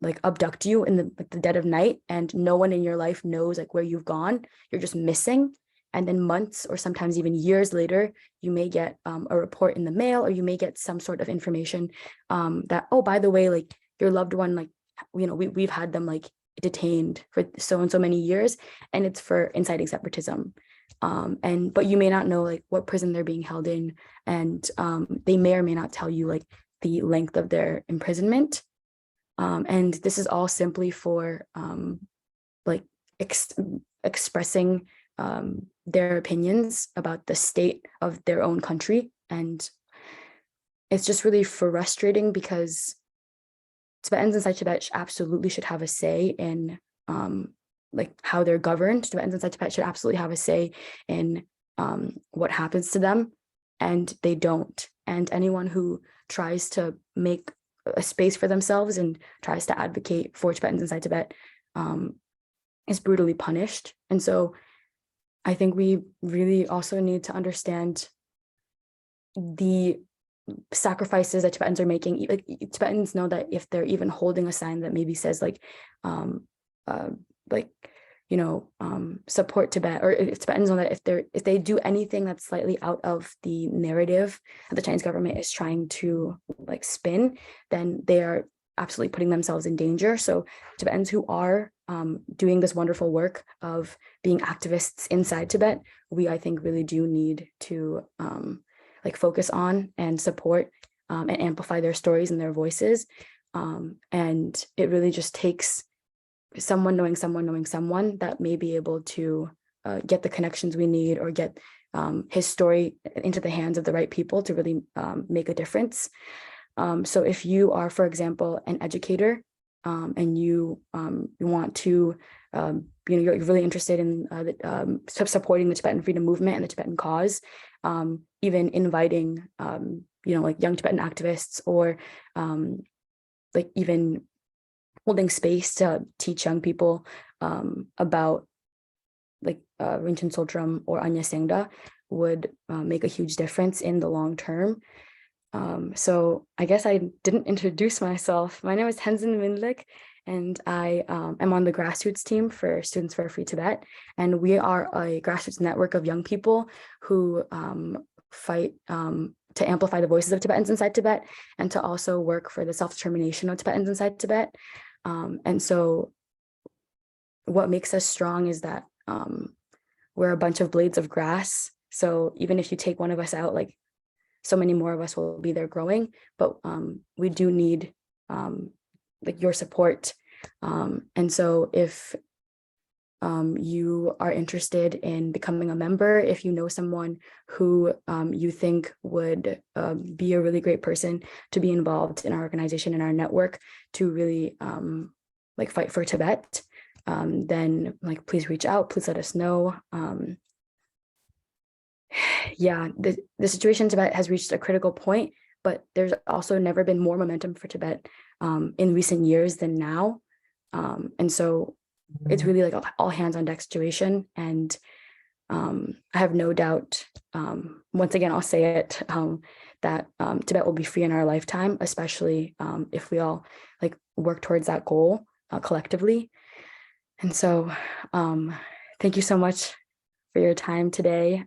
like abduct you in the dead of night, and no one in your life knows like where you've gone. You're just missing. And then months or sometimes even years later, you may get a report in the mail, or you may get some sort of information that, oh, by the way, like your loved one, like, you know, we've had them like detained for so and so many years, and it's for inciting separatism. But you may not know like what prison they're being held in, and they may or may not tell you like the length of their imprisonment. And this is all simply for like expressing their opinions about the state of their own country. And it's just really frustrating because Tibetans inside Tibet absolutely should have a say in like how they're governed. Tibetans inside Tibet should absolutely have a say in what happens to them, and they don't. And anyone who tries to make a space for themselves and tries to advocate for Tibetans inside Tibet is brutally punished. And so I think we really also need to understand the sacrifices that Tibetans are making. Like Tibetans know that if they're even holding a sign that maybe says like you know, support Tibet, or if Tibetans know that if they do anything that's slightly out of the narrative that the Chinese government is trying to like spin, then they are absolutely putting themselves in danger. So Tibetans who are doing this wonderful work of being activists inside Tibet, I think really do need to like focus on and support and amplify their stories and their voices. And it really just takes someone knowing someone that may be able to get the connections we need, or get his story into the hands of the right people to really make a difference. So if you are, for example, an educator and you want to, you know, you're really interested in supporting the Tibetan freedom movement and the Tibetan cause, even inviting, you know, like young Tibetan activists, or like even holding space to teach young people about like Rinchen Tsultrim or A-Nya Sengdra would make a huge difference in the long term. So I guess I didn't introduce myself. My name is Tenzin Winlik, and I am on the grassroots team for Students for a Free Tibet. And we are a grassroots network of young people who fight to amplify the voices of Tibetans inside Tibet, and to also work for the self-determination of Tibetans inside Tibet. And so what makes us strong is that we're a bunch of blades of grass. So even if you take one of us out, like so many more of us will be there growing, but we do need like your support. And so if you are interested in becoming a member, if you know someone who you think would be a really great person to be involved in our organization and our network to really like fight for Tibet, then like please reach out, please let us know. Yeah, the situation in Tibet has reached a critical point, but there's also never been more momentum for Tibet in recent years than now. And so it's really like all hands on deck situation. And I have no doubt, once again, I'll say it, that Tibet will be free in our lifetime, especially if we all like work towards that goal collectively. And so thank you so much for your time today.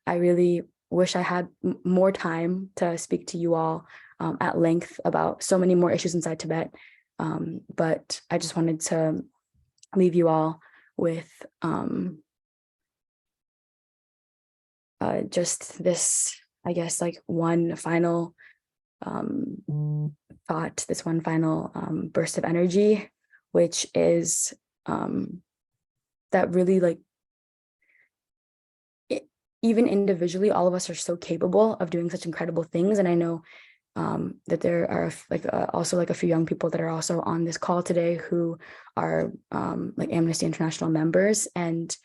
I really wish I had more time to speak to you all at length about so many more issues inside Tibet. But I just wanted to leave you all with just this, I guess, like one final thought, this one final burst of energy, which is that really like, even individually, all of us are so capable of doing such incredible things. And I know that there are also like a few young people that are also on this call today who are like Amnesty International members, and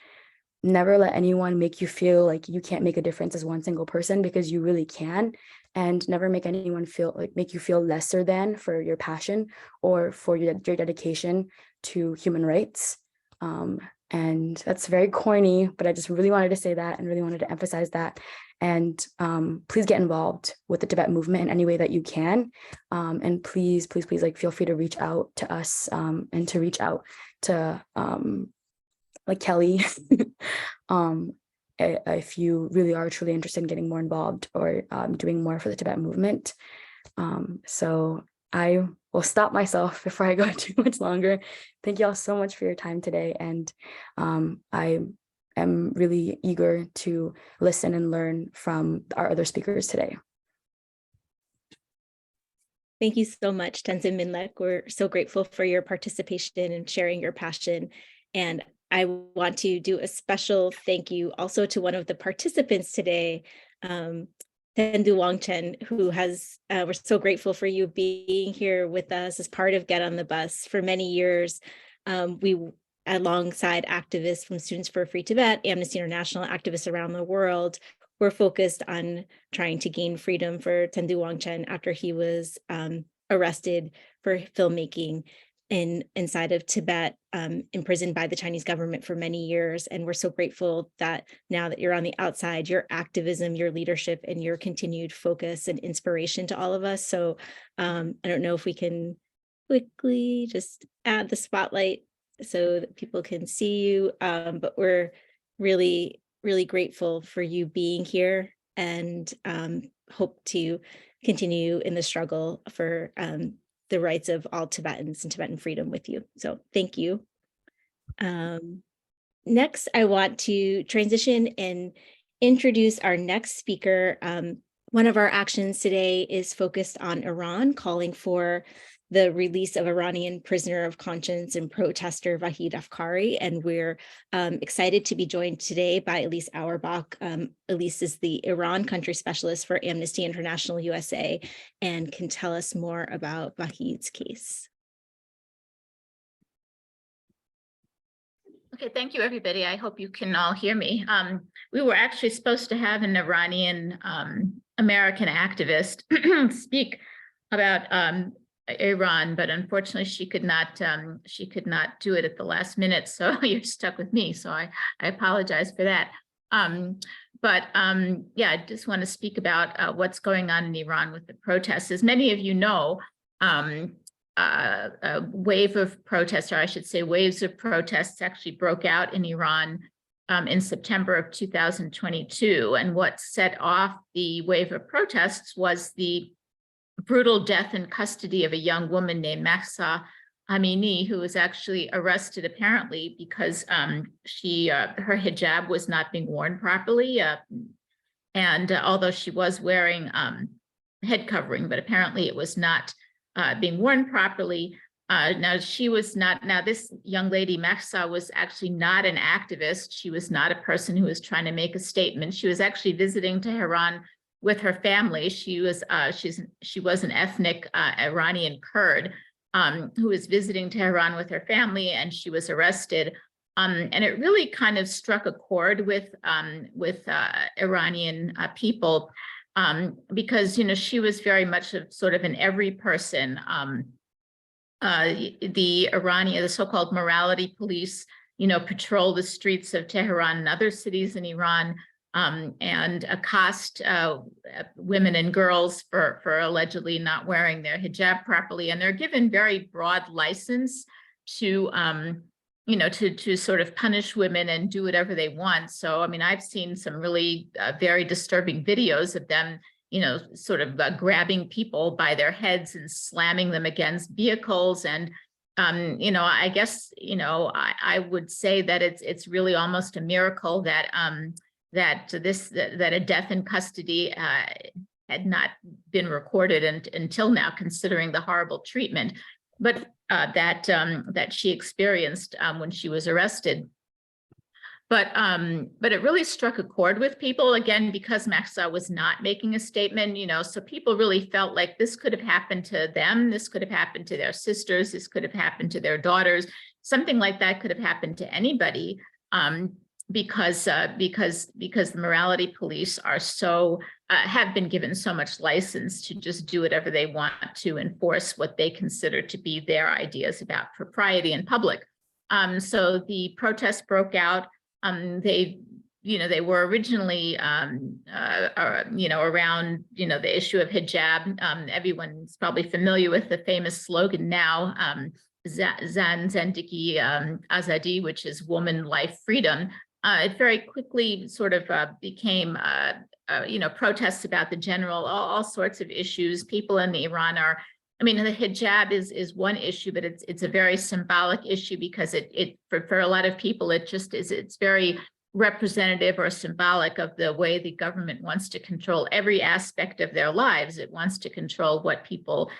never let anyone make you feel like you can't make a difference as one single person, because you really can. And never make anyone make you feel lesser than for your passion or for your dedication to human rights. And that's very corny, but I just really wanted to say that and really wanted to emphasize that. And please get involved with the Tibet movement in any way that you can. And please, please, please, like, feel free to reach out to us and to reach out to like Kelly, if you really are truly interested in getting more involved or doing more for the Tibet movement. So I will stop myself before I go too much longer. Thank you all so much for your time today. And I am really eager to listen and learn from our other speakers today. Thank you so much, Tenzin Minlek. We're so grateful for your participation and sharing your passion. And I want to do a special thank you also to one of the participants today, Tendu Wangchen, who has, we're so grateful for you being here with us as part of Get on the Bus. For many years, we, alongside activists from Students for a Free Tibet, Amnesty International, activists around the world, were focused on trying to gain freedom for Tendu Wangchen after he was arrested for filmmaking inside of Tibet, imprisoned by the Chinese government for many years. And we're so grateful that now that you're on the outside, your activism, your leadership, and your continued focus and inspiration to all of us. So I don't know if we can quickly just add the spotlight so that people can see you, but we're really, really grateful for you being here, and hope to continue in the struggle for the rights of all Tibetans and Tibetan freedom with you. So thank you. Next, I want to transition and introduce our next speaker. One of our actions today is focused on Iran, calling for the release of Iranian prisoner of conscience and protester Vahid Afkari. And we're excited to be joined today by Elise Auerbach. Elise is the Iran country specialist for Amnesty International USA and can tell us more about Vahid's case. Okay, thank you, everybody. I hope you can all hear me. We were actually supposed to have an Iranian American activist speak about Iran, but unfortunately she could not do it at the last minute. So you're stuck with me. So I apologize for that. Yeah, I just want to speak about what's going on in Iran with the protests. As many of you know, a wave of protests, or I should say waves of protests, actually broke out in Iran in September of 2022. And what set off the wave of protests was the brutal death in custody of a young woman named Mahsa Amini, who was actually arrested apparently because her hijab was not being worn properly. And although she was wearing head covering, but apparently it was not being worn properly. Now this young lady, Mahsa, was actually not an activist. She was not a person who was trying to make a statement. She was actually visiting Tehran with her family. She was an ethnic Iranian Kurd who was visiting Tehran with her family, and she was arrested. And it really kind of struck a chord with Iranian people because she was very much sort of an every person. The so-called morality police, patrol the streets of Tehran and other cities in Iran. And accost women and girls for allegedly not wearing their hijab properly, and they're given very broad license to to sort of punish women and do whatever they want. So I mean, I've seen some really very disturbing videos of them sort of grabbing people by their heads and slamming them against vehicles. And I guess I would say that it's really almost a miracle that that a death in custody had not been recorded until now, considering the horrible treatment, but that she experienced when she was arrested. But it really struck a chord with people, again, because Mahsa was not making a statement, so people really felt like this could have happened to them. This could have happened to their sisters. This could have happened to their daughters. Something like that could have happened to anybody, because the morality police are so have been given so much license to just do whatever they want to enforce what they consider to be their ideas about propriety in public. So the protests broke out. They were originally, around, the issue of hijab. Everyone's probably familiar with the famous slogan now, Zan Zendiki Azadi, which is woman, life, freedom. It very quickly sort of became, protests about the general, all sorts of issues. People in Iran are, the hijab is one issue, but it's a very symbolic issue because for a lot of people, it's very representative or symbolic of the way the government wants to control every aspect of their lives. It wants to control what people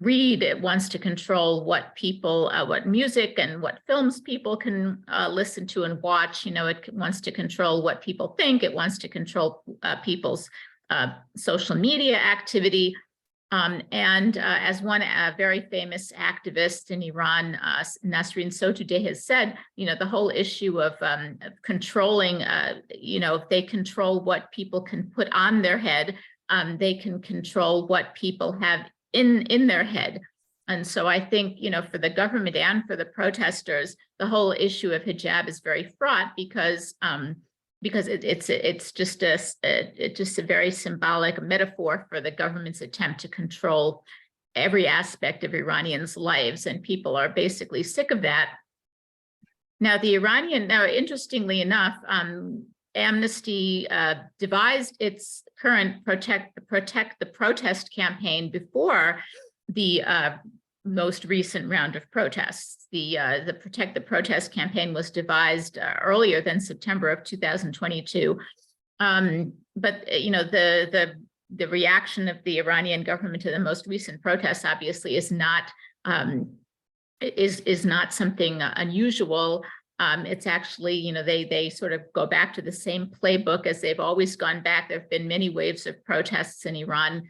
read. It wants to control what people, what music and what films people can listen to and watch. It wants to control what people think. It wants to control people's social media activity. As one very famous activist in Iran, Rinchen Tsultrim, has said, the whole issue of controlling, if they control what people can put on their head, they can control what people have in their head. And so I think, for the government and for the protesters, the whole issue of hijab is very fraught because it's just a very symbolic metaphor for the government's attempt to control every aspect of Iranians' lives, and people are basically sick of that. Now, interestingly enough, Amnesty devised its current Protect the Protest campaign before the most recent round of protests. The Protect the Protest campaign was devised earlier than September of 2022. But the reaction of the Iranian government to the most recent protests obviously is not something unusual. It's actually, they sort of go back to the same playbook as they've always gone back. There have been many waves of protests in Iran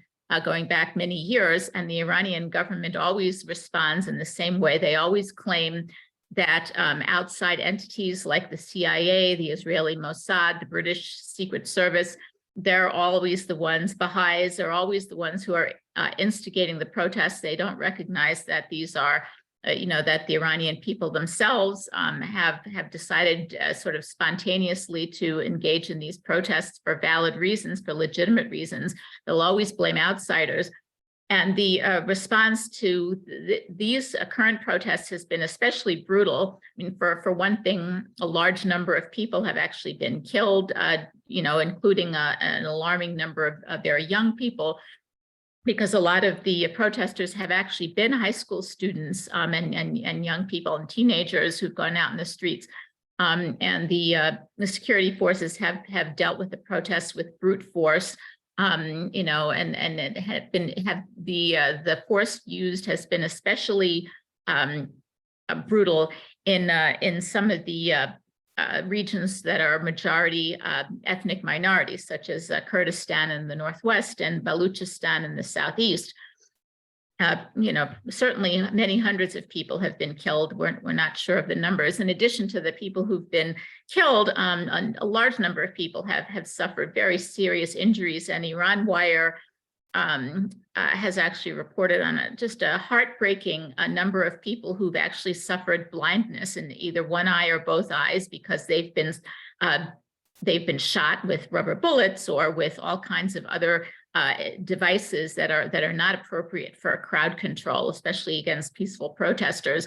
going back many years, and the Iranian government always responds in the same way. They always claim that outside entities like the CIA, the Israeli Mossad, the British Secret Service, they're always the ones, Baha'is are always the ones who are instigating the protests. They don't recognize that these are that the Iranian people themselves have decided sort of spontaneously to engage in these protests for valid reasons, for legitimate reasons. They'll always blame outsiders. And the response to these current protests has been especially brutal. For one thing, a large number of people have actually been killed, including an alarming number of very young people, because a lot of the protesters have actually been high school students and young people and teenagers who've gone out in the streets. And the security forces have dealt with the protests with brute force, and it had been the force used has been especially brutal in some of the regions that are majority ethnic minorities, such as Kurdistan in the northwest and Baluchistan in the southeast. Certainly many hundreds of people have been killed. We're not sure of the numbers. In addition to the people who've been killed, a large number of people have suffered very serious injuries, and Iran Wire has actually reported on just a heartbreaking number of people who've actually suffered blindness in either one eye or both eyes because they've been shot with rubber bullets or with all kinds of other devices that are not appropriate for crowd control, especially against peaceful protesters.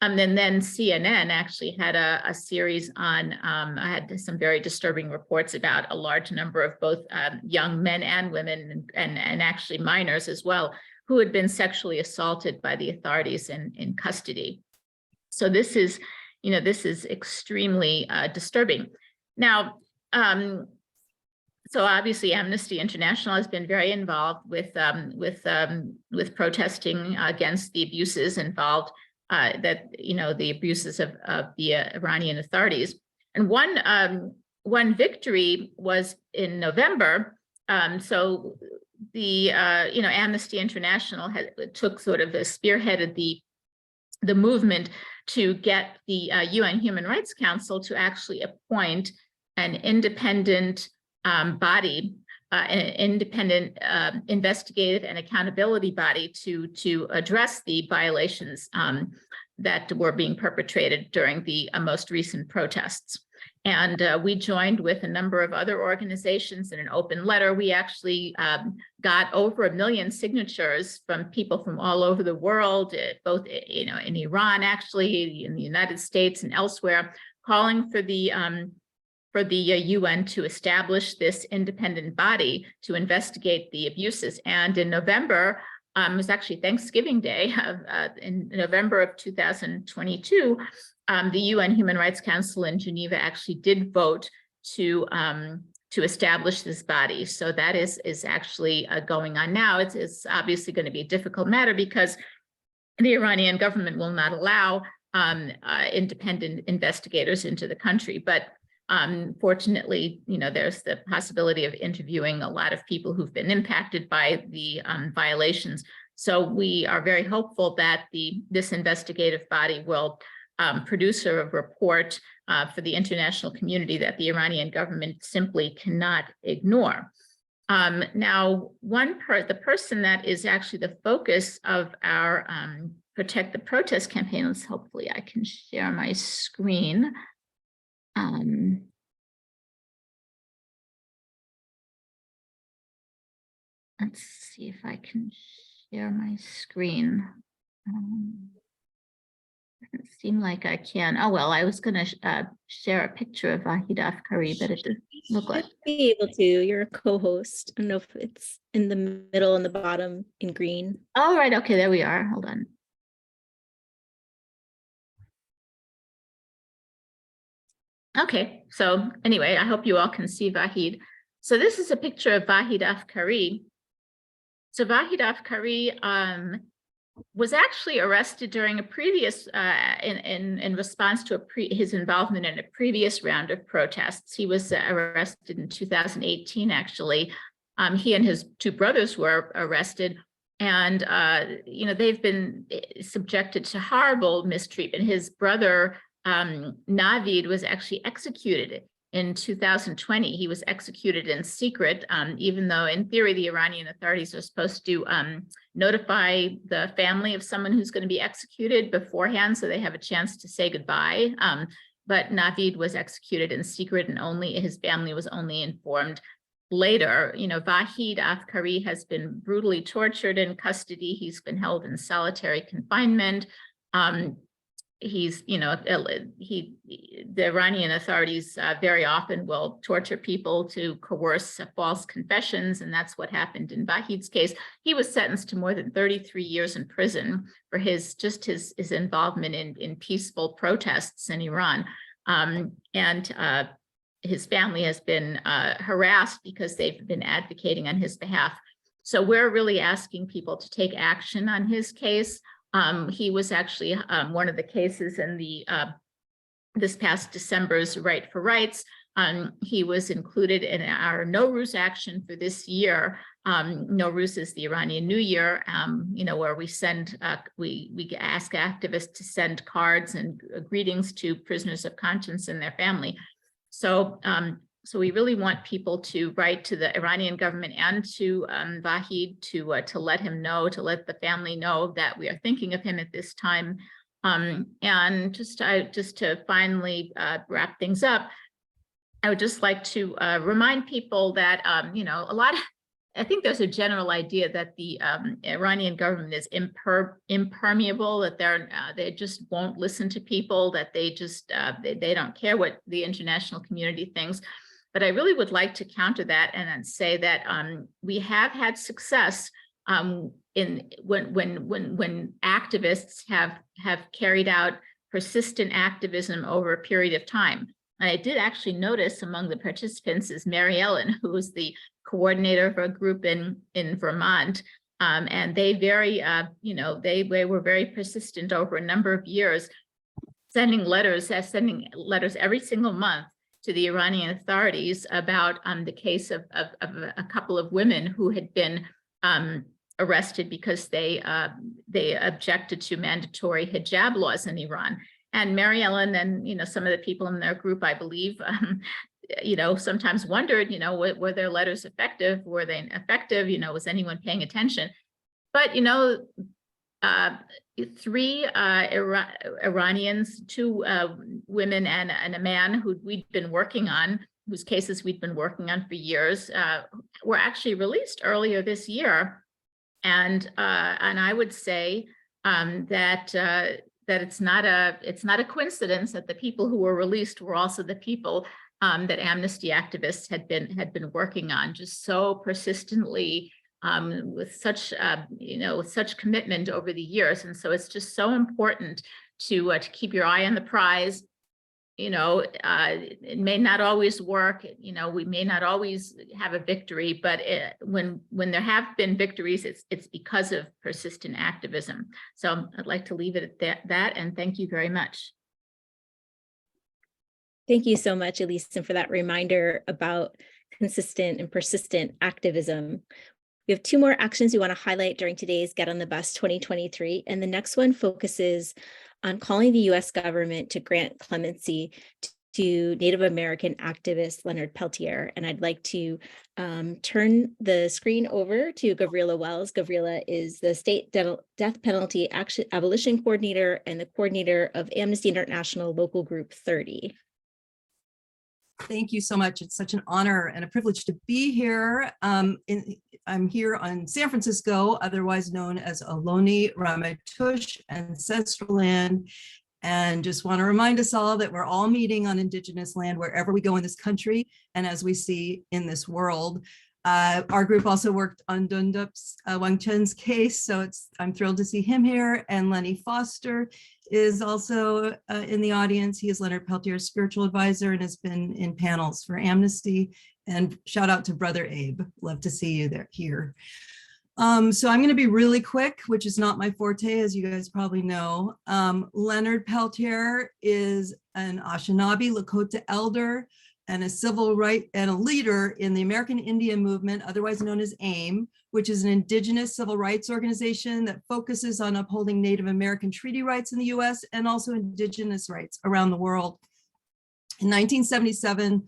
And then CNN actually had a series on, had some very disturbing reports about a large number of both young men and women and actually minors as well, who had been sexually assaulted by the authorities in custody. So this is extremely disturbing. Now, so obviously Amnesty International has been very involved with protesting against the abuses involved, the abuses of the Iranian authorities. And one victory was in November. So the Amnesty International spearheaded the movement to get the UN Human Rights Council to actually appoint an independent body, an independent investigative and accountability body to address the violations that were being perpetrated during the most recent protests. And we joined with a number of other organizations in an open letter. We actually got over 1 million signatures from people from all over the world, both in Iran, actually, in the United States and elsewhere, calling for the UN to establish this independent body to investigate the abuses. And in November, it was actually Thanksgiving Day in November of 2022, the UN Human Rights Council in Geneva actually did vote to establish this body. So that is actually going on now. It's obviously going to be a difficult matter because the Iranian government will not allow independent investigators into the country. But fortunately, there's the possibility of interviewing a lot of people who've been impacted by the violations. So we are very hopeful that this investigative body will produce a report for the international community that the Iranian government simply cannot ignore. Now, the person that is actually the focus of our Protect the Protest campaign, hopefully I can share my screen. Let's see if I can share my screen. Doesn't seem like I can. Oh, well, I was going to share a picture of Vahid Afkari, but it doesn't look like. Be able to. You're a co-host. I don't know if it's in the middle and the bottom in green. All right. Okay, there we are. Hold on. Okay, so anyway, I hope you all can see Vahid. So this is a picture of Vahid Afkari. So Vahid Afkari was actually arrested during a previous, in response to his involvement in a previous round of protests. He was arrested in 2018, actually. He and his two brothers were arrested, and they've been subjected to horrible mistreatment. His brother, Navid, was actually executed in 2020. He was executed in secret, even though in theory the Iranian authorities are supposed to notify the family of someone who's going to be executed beforehand so they have a chance to say goodbye. But Navid was executed in secret, and his family was only informed later. Vahid Afkari has been brutally tortured in custody. He's been held in solitary confinement. The Iranian authorities very often will torture people to coerce false confessions, and that's what happened in Vahid's case. He was sentenced to more than 33 years in prison for his involvement in peaceful protests in Iran. His family has been harassed because they've been advocating on his behalf. So we're really asking people to take action on his case. He was actually one of the cases in this past December's Right for Rights. He was included in our Nowruz action for this year. Nowruz is the Iranian New Year, where we ask activists to send cards and greetings to prisoners of conscience and their family. So we really want people to write to the Iranian government and to Vahid to let him know, to let the family know that we are thinking of him at this time. And just to finally wrap things up, I would just like to remind people that I think there's a general idea that the Iranian government is impermeable, that they just won't listen to people, that they don't care what the international community thinks. But I really would like to counter that and say that we have had success when activists have carried out persistent activism over a period of time. And I did actually notice among the participants is Mary Ellen, who was the coordinator of a group in Vermont, and they they were very persistent over a number of years sending letters every single month to the Iranian authorities about the case of a couple of women who had been arrested because they objected to mandatory hijab laws in Iran. And Mary Ellen and some of the people in their group, I believe, sometimes wondered, were their letters effective? Were they effective? Was anyone paying attention? But three Iranians, two women and a man who we'd been working on, whose cases we'd been working on for years, were actually released earlier this year. And I would say that it's not a coincidence that the people who were released were also the people that Amnesty activists had been working on, just so persistently, with such commitment over the years. And so it's just so important to keep your eye on the prize. It may not always work. We may not always have a victory, but when there have been victories, it's because of persistent activism. So I'd like to leave it at that, and thank you very much. Thank you so much, Elise, and for that reminder about consistent and persistent activism. We have two more actions we want to highlight during today's Get on the Bus 2023, and the next one focuses on calling the U.S. government to grant clemency to Native American activist Leonard Peltier. And I'd like to turn the screen over to Gabriela Wells. Gabriela is the State Death Penalty Abolition Coordinator and the coordinator of Amnesty International Local Group 30. Thank you so much. It's such an honor and a privilege to be here. I'm here on San Francisco, otherwise known as Ohlone Ramaytush, ancestral land. And just want to remind us all that we're all meeting on Indigenous land wherever we go in this country and as we see in this world. Our group also worked on Dundup's Wangchen's case, so I'm thrilled to see him here. And Lenny Foster is also in the audience. He is Leonard Peltier's spiritual advisor and has been in panels for Amnesty. And shout out to Brother Abe. Love to see you here. So I'm going to be really quick, which is not my forte, as you guys probably know. Leonard Peltier is an Anishinaabe Lakota elder and a civil right and a leader in the American Indian Movement, otherwise known as AIM, which is an indigenous civil rights organization that focuses on upholding Native American treaty rights in the US and also indigenous rights around the world. In 1977,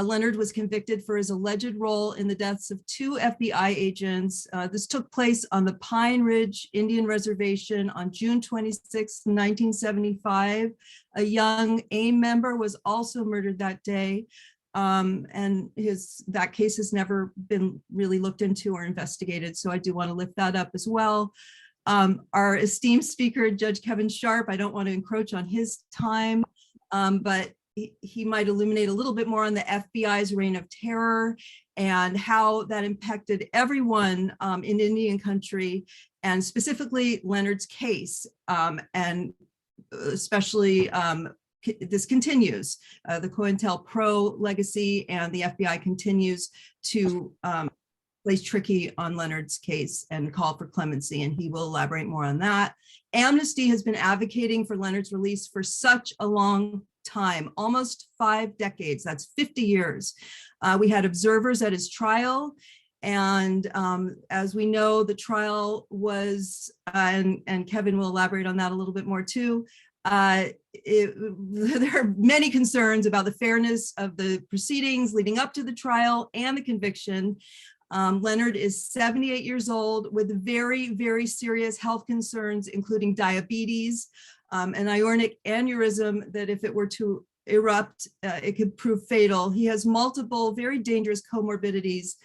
Leonard was convicted for his alleged role in the deaths of two FBI agents. This took place on the Pine Ridge Indian Reservation on June 26, 1975. A young AIM member was also murdered that day, and that case has never been really looked into or investigated, so I do want to lift that up as well. Our esteemed speaker, Judge Kevin Sharp, I don't want to encroach on his time, but he might illuminate a little bit more on the FBI's reign of terror and how that impacted everyone in Indian country, and specifically Leonard's case. And especially this continues. The COINTELPRO legacy and the FBI continues to place tricky on Leonard's case and call for clemency, and he will elaborate more on that. Amnesty has been advocating for Leonard's release for such a long time, almost 5 decades, that's 50 years. We had observers at his trial, and as we know, the trial was, and Kevin will elaborate on that a little bit more too, there are many concerns about the fairness of the proceedings leading up to the trial and the conviction. Leonard is 78 years old with very, very serious health concerns, including diabetes, an aortic aneurysm that if it were to erupt, it could prove fatal. He has multiple very dangerous comorbidities.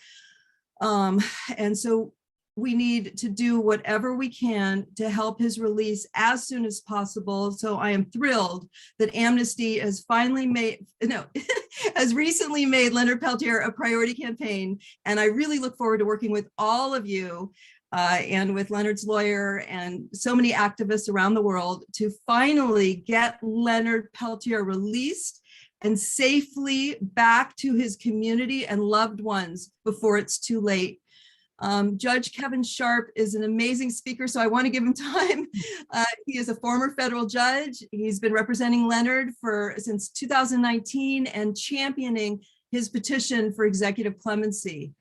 And so we need to do whatever we can to help his release as soon as possible. So I am thrilled that Amnesty has has recently made Leonard Peltier a priority campaign. And I really look forward to working with all of you and with Leonard's lawyer and so many activists around the world to finally get Leonard Peltier released and safely back to his community and loved ones before it's too late. Judge Kevin Sharp is an amazing speaker, so I want to give him time. He is a former federal judge. He's been representing Leonard since 2019 and championing his petition for executive clemency.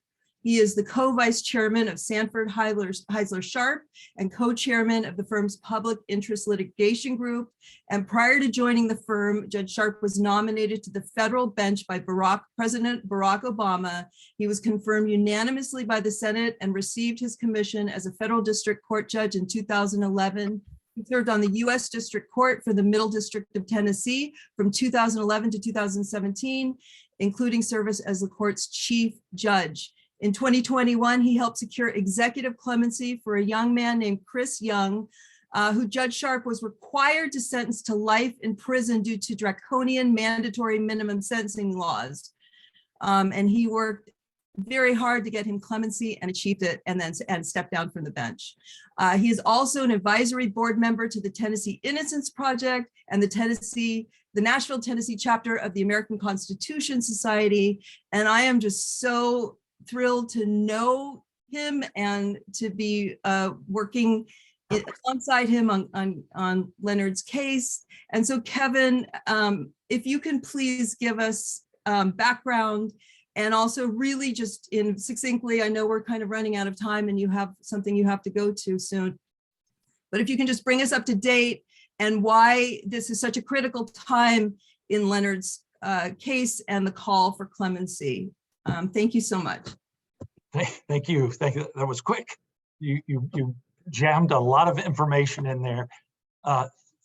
He is the co-vice chairman of Sanford Heisler Sharp and co-chairman of the firm's public interest litigation group. And prior to joining the firm, Judge Sharp was nominated to the federal bench by President Barack Obama. He was confirmed unanimously by the Senate and received his commission as a federal district court judge in 2011. He served on the U.S. District Court for the Middle District of Tennessee from 2011 to 2017, including service as the court's chief judge. In 2021, he helped secure executive clemency for a young man named Chris Young, who Judge Sharp was required to sentence to life in prison due to draconian mandatory minimum sentencing laws. And he worked very hard to get him clemency and achieved it, and stepped down from the bench. He is also an advisory board member to the Tennessee Innocence Project and the Nashville, Tennessee chapter of the American Constitution Society. And I am just so thrilled to know him and to be working alongside him on Leonard's case. And so Kevin, if you can please give us background, and also really just in succinctly, I know we're kind of running out of time and you have something you have to go to soon, but if you can just bring us up to date and why this is such a critical time in Leonard's case and the call for clemency. Thank you so much. Thank you. Thank you. That was quick. You jammed a lot of information in there.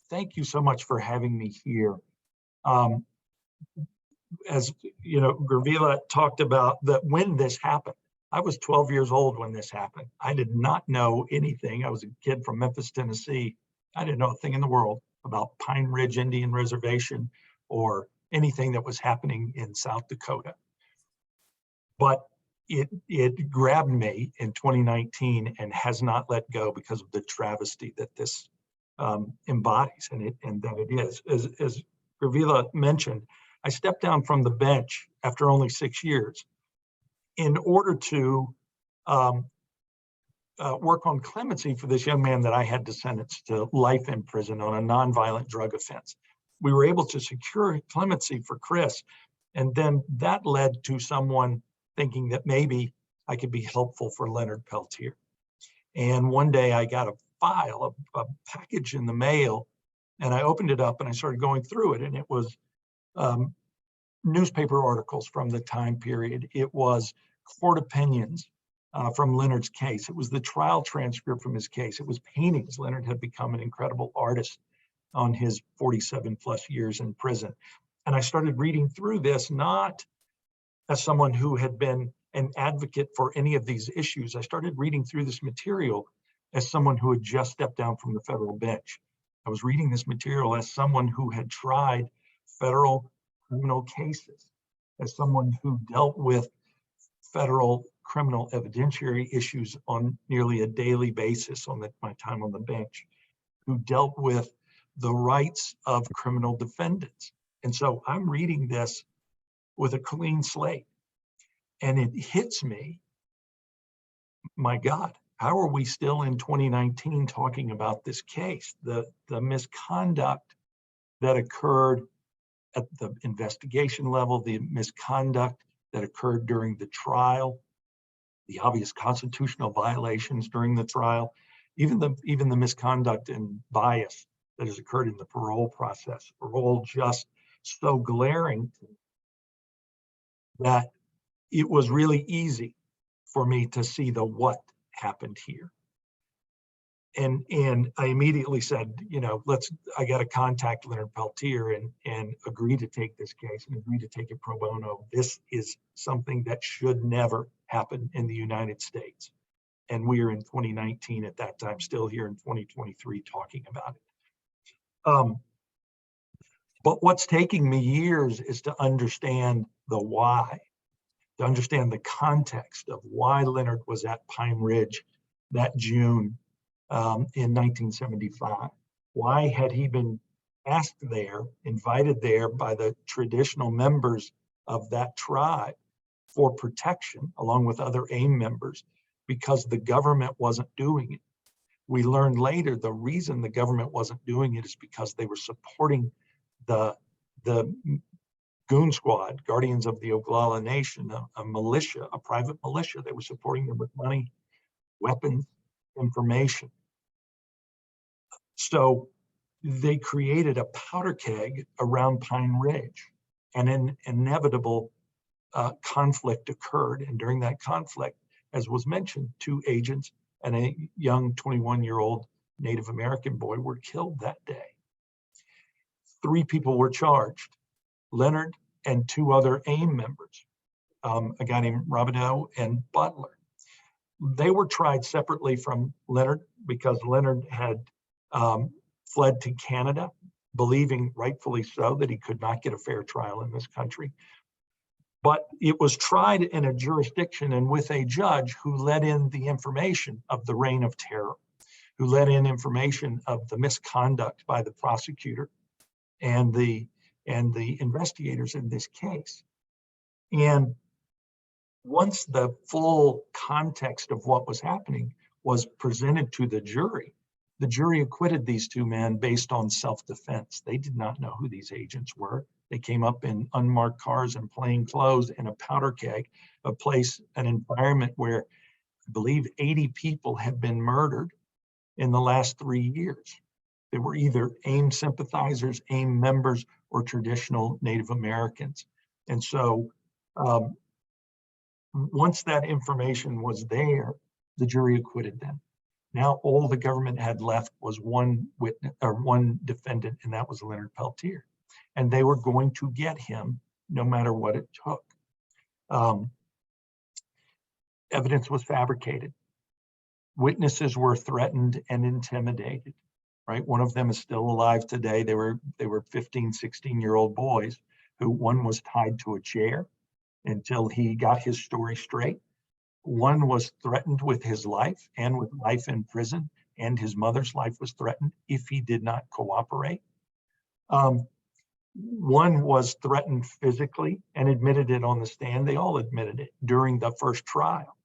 Thank you so much for having me here. As you know, Gravila talked about that when this happened, I was 12 years old when this happened. I did not know anything. I was a kid from Memphis, Tennessee. I didn't know a thing in the world about Pine Ridge Indian Reservation or anything that was happening in South Dakota. But it grabbed me in 2019 and has not let go because of the travesty that this embodies and that it is. As Gravila mentioned, I stepped down from the bench after only 6 years in order to work on clemency for this young man that I had to sentence to life in prison on a nonviolent drug offense. We were able to secure clemency for Chris, and then that led to someone thinking that maybe I could be helpful for Leonard Peltier. And one day I got a file, a package in the mail, and I opened it up and I started going through it, and it was newspaper articles from the time period. It was court opinions from Leonard's case. It was the trial transcript from his case. It was paintings. Leonard had become an incredible artist on his 47 plus years in prison. And I started reading through this, not as someone who had been an advocate for any of these issues. I started reading through this material as someone who had just stepped down from the federal bench. I was reading this material as someone who had tried federal criminal cases, as someone who dealt with federal criminal evidentiary issues on nearly a daily basis on my time on the bench, who dealt with the rights of criminal defendants. And so I'm reading this with a clean slate, and it hits me, my God, how are we still in 2019 talking about this case? The misconduct that occurred at the investigation level, the misconduct that occurred during the trial, the obvious constitutional violations during the trial, even the misconduct and bias that has occurred in the parole process are all just so glaring that it was really easy for me to see the what happened here. And I immediately said, you know, I got to contact Leonard Peltier and agree to take this case and agree to take it pro bono. This is something that should never happen in the United States. And we are in 2019 at that time, still here in 2023 talking about it. But what's taking me years is to understand the why, to understand the context of why Leonard was at Pine Ridge that June in 1975. Why had he been asked there, invited there by the traditional members of that tribe for protection, along with other AIM members, because the government wasn't doing it. We learned later the reason the government wasn't doing it is because they were supporting the Goon Squad, Guardians of the Oglala Nation, a militia, a private militia. They were supporting them with money, weapons, information. So they created a powder keg around Pine Ridge, and an inevitable conflict occurred. And during that conflict, as was mentioned, 2 agents and a young 21-year-old Native American boy were killed that day. 3 people were charged, Leonard and 2 other AIM members, a guy named Robideau and Butler. They were tried separately from Leonard because Leonard had fled to Canada, believing rightfully so that he could not get a fair trial in this country. But it was tried in a jurisdiction and with a judge who let in the information of the reign of terror, who let in information of the misconduct by the prosecutor and the investigators in this case. And once the full context of what was happening was presented to the jury acquitted these 2 men based on self-defense. They did not know who these agents were. They came up in unmarked cars and plain clothes in a powder keg, an environment where I believe 80 people had been murdered in the last 3 years. They were either AIM sympathizers, AIM members, or traditional Native Americans. And so once that information was there, the jury acquitted them. Now all the government had left was one witness or one defendant, and that was Leonard Peltier. And they were going to get him no matter what it took. Evidence was fabricated. Witnesses were threatened and intimidated, right? One of them is still alive today. They were 15, 16-year-old boys who one was tied to a chair until he got his story straight. One was threatened with his life and with life in prison, and his mother's life was threatened if he did not cooperate. One was threatened physically and admitted it on the stand. They all admitted it during the first trial.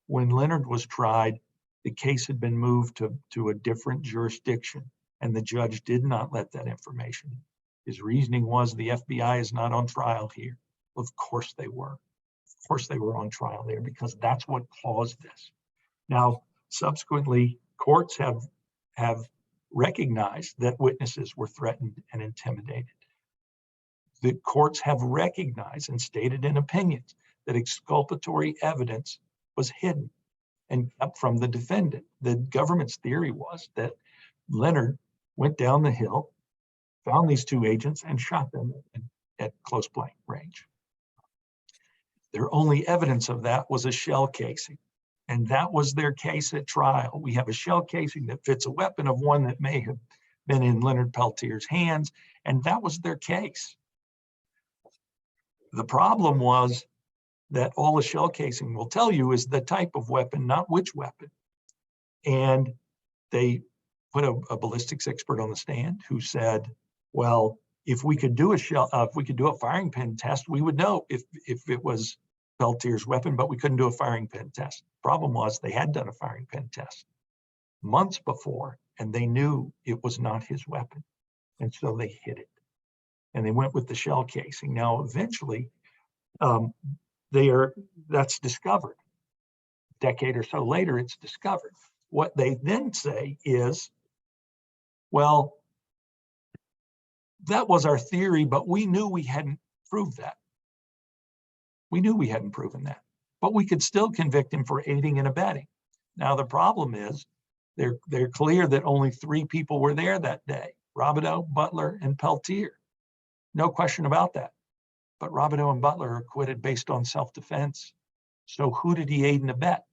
When Leonard was tried, the case had been moved to a different jurisdiction, and the judge did not let that information in. His reasoning was the FBI is not on trial here. Of course they were. Of course they were on trial there because that's what caused this. Now, subsequently, courts have recognized that witnesses were threatened and intimidated. The courts have recognized and stated in opinions that exculpatory evidence was hidden and kept from the defendant. The government's theory was that Leonard went down the hill, found these 2 agents, and shot them at close blank range. Their only evidence of that was a shell casing, and that was their case at trial. We have a shell casing that fits a weapon of one that may have been in Leonard Peltier's hands, and that was their case. The problem was that all the shell casing will tell you is the type of weapon, not which weapon. And they put a ballistics expert on the stand who said, well, if we could do a firing pin test, we would know if it was Peltier's weapon, but we couldn't do a firing pin test. Problem was they had done a firing pin test months before, and they knew it was not his weapon. And so they hid it. And they went with the shell casing. Now, eventually, that's discovered. A decade or so later, it's discovered. What they then say is, well, that was our theory, but we knew we hadn't proved that. We knew we hadn't proven that, but we could still convict him for aiding and abetting. Now, the problem is they're clear that only 3 people were there that day, Robideau, Butler, and Peltier. No question about that. But Robideau and Butler are acquitted based on self-defense. So who did he aid and abet?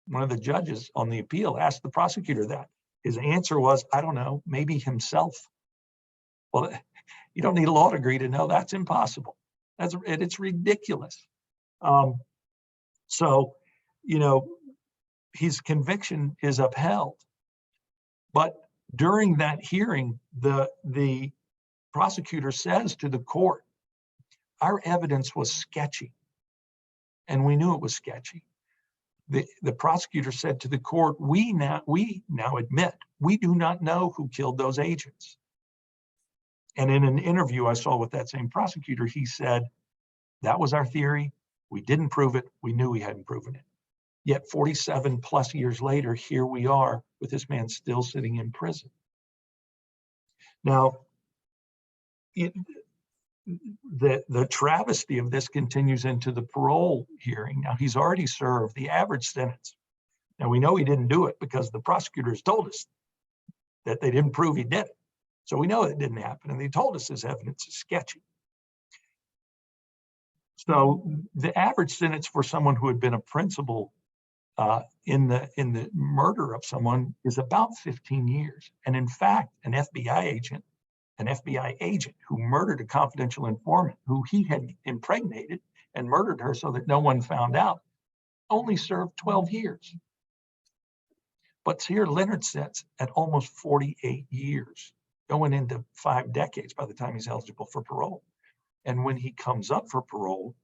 One of the judges on the appeal asked the prosecutor that. His answer was, I don't know, maybe himself. Well, you don't need a law degree to know that's impossible. It's ridiculous. So, his conviction is upheld. But during that hearing, the prosecutor says to the court, our evidence was sketchy, and we knew it was sketchy. the prosecutor said to the court, we now admit we do not know who killed those agents. And in an interview I saw with that same prosecutor, he said, that was our theory. We didn't prove it. We knew we hadn't proven it. Yet 47 plus years later, here we are with this man still sitting in prison. Now, the travesty of this continues into the parole hearing. Now, he's already served the average sentence. Now, we know he didn't do it because the prosecutors told us that they didn't prove he did it. So we know it didn't happen, and they told us this evidence is sketchy. So the average sentence for someone who had been a principal in the murder of someone is about 15 years. And in fact, an FBI agent who murdered a confidential informant who he had impregnated and murdered her so that no one found out, only served 12 years. But here Leonard sits at almost 48 years, going into 5 decades by the time he's eligible for parole. And when he comes up for parole,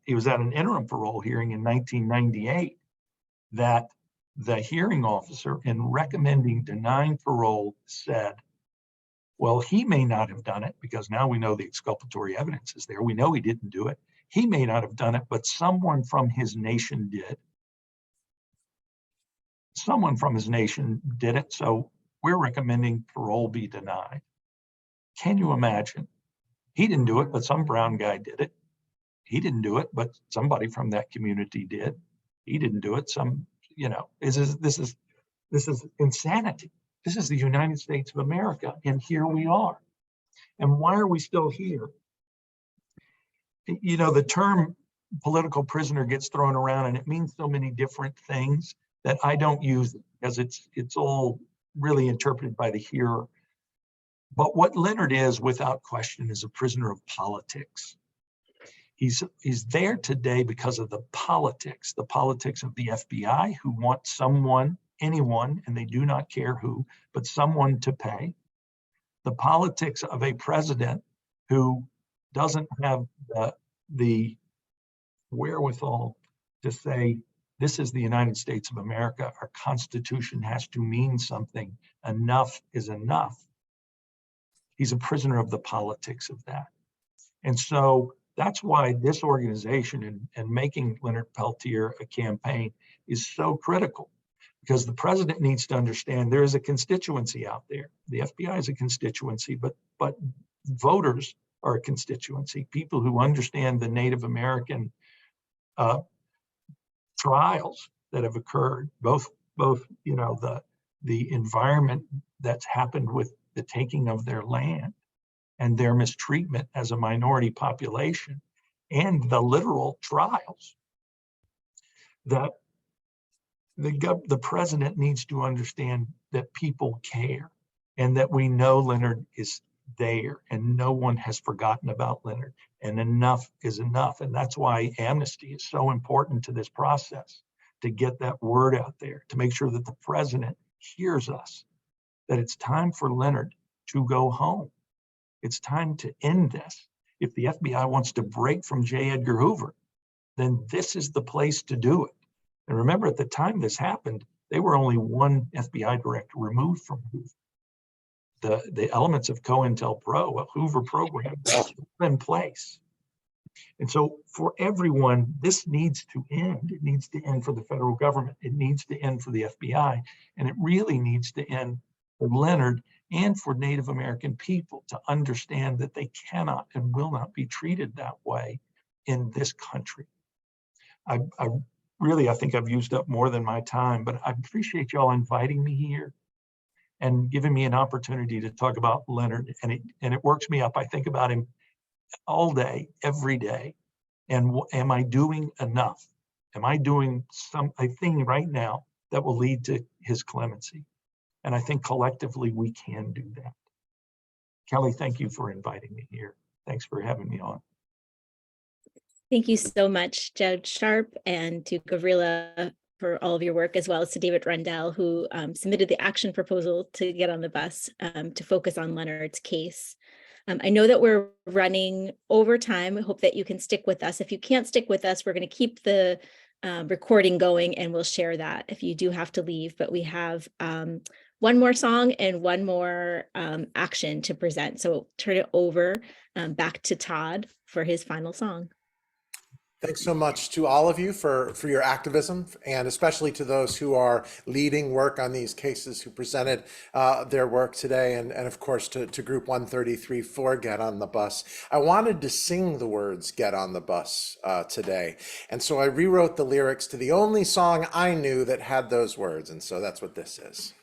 he was at an interim parole hearing in 1998 that the hearing officer, in recommending denying parole, said, well, he may not have done it because now we know the exculpatory evidence is there. We know he didn't do it. He may not have done it, but someone from his nation did. Someone from his nation did it, so we're recommending parole be denied. Can you imagine? He didn't do it, but some brown guy did it. He didn't do it, but somebody from that community did. He didn't do it. This is insanity. This is the United States of America, and here we are. And why are we still here? You know, the term political prisoner gets thrown around, and it means so many different things that I don't use it because it's all really interpreted by the hearer. But what Leonard is, without question, is a prisoner of politics. He's there today because of the politics of the FBI, who want someone, anyone, and they do not care who, but someone to pay. The politics of a president who doesn't have the wherewithal to say, this is the United States of America. Our Constitution has to mean something. Enough is enough. He's a prisoner of the politics of that. And so that's why this organization and making Leonard Peltier a campaign is so critical, because the president needs to understand there is a constituency out there. The FBI is a constituency, but voters are a constituency. People who understand the Native American trials that have occurred, both you know, the environment that's happened with the taking of their land and their mistreatment as a minority population, and the literal trials that the president needs to understand that people care and that we know Leonard is there and no one has forgotten about Leonard, and enough is enough. And that's why Amnesty is so important to this process, to get that word out there, to make sure that the president hears us, that it's time for Leonard to go home. It's time to end this. If the FBI wants to break from J. Edgar Hoover, then this is the place to do it. And remember, at the time this happened, they were only one FBI director removed from Hoover. The elements of COINTELPRO, a Hoover program, were in place. And so for everyone, this needs to end. It needs to end for the federal government. It needs to end for the FBI. And it really needs to end for Leonard and for Native American people to understand that they cannot and will not be treated that way in this country. I think I've used up more than my time, but I appreciate y'all inviting me here and giving me an opportunity to talk about Leonard. And it works me up. I think about him all day, every day. And am I doing enough? Am I doing a thing right now that will lead to his clemency? And I think collectively we can do that. Kelly, thank you for inviting me here. Thanks for having me on. Thank you so much, Judge Sharp, and to Gavrila for all of your work, as well as to David Rundell, who submitted the action proposal to get on the bus to focus on Leonard's case. I know that we're running over time. I hope that you can stick with us. If you can't stick with us, we're going to keep the recording going, and we'll share that if you do have to leave. But we have one more song and one more action to present. So turn it over back to Todd for his final song. Thanks so much to all of you for your activism, and especially to those who are leading work on these cases who presented their work today, and of course to Group 133 for Get on the Bus. I wanted to sing the words Get on the Bus today, and so I rewrote the lyrics to the only song I knew that had those words, and so that's what this is.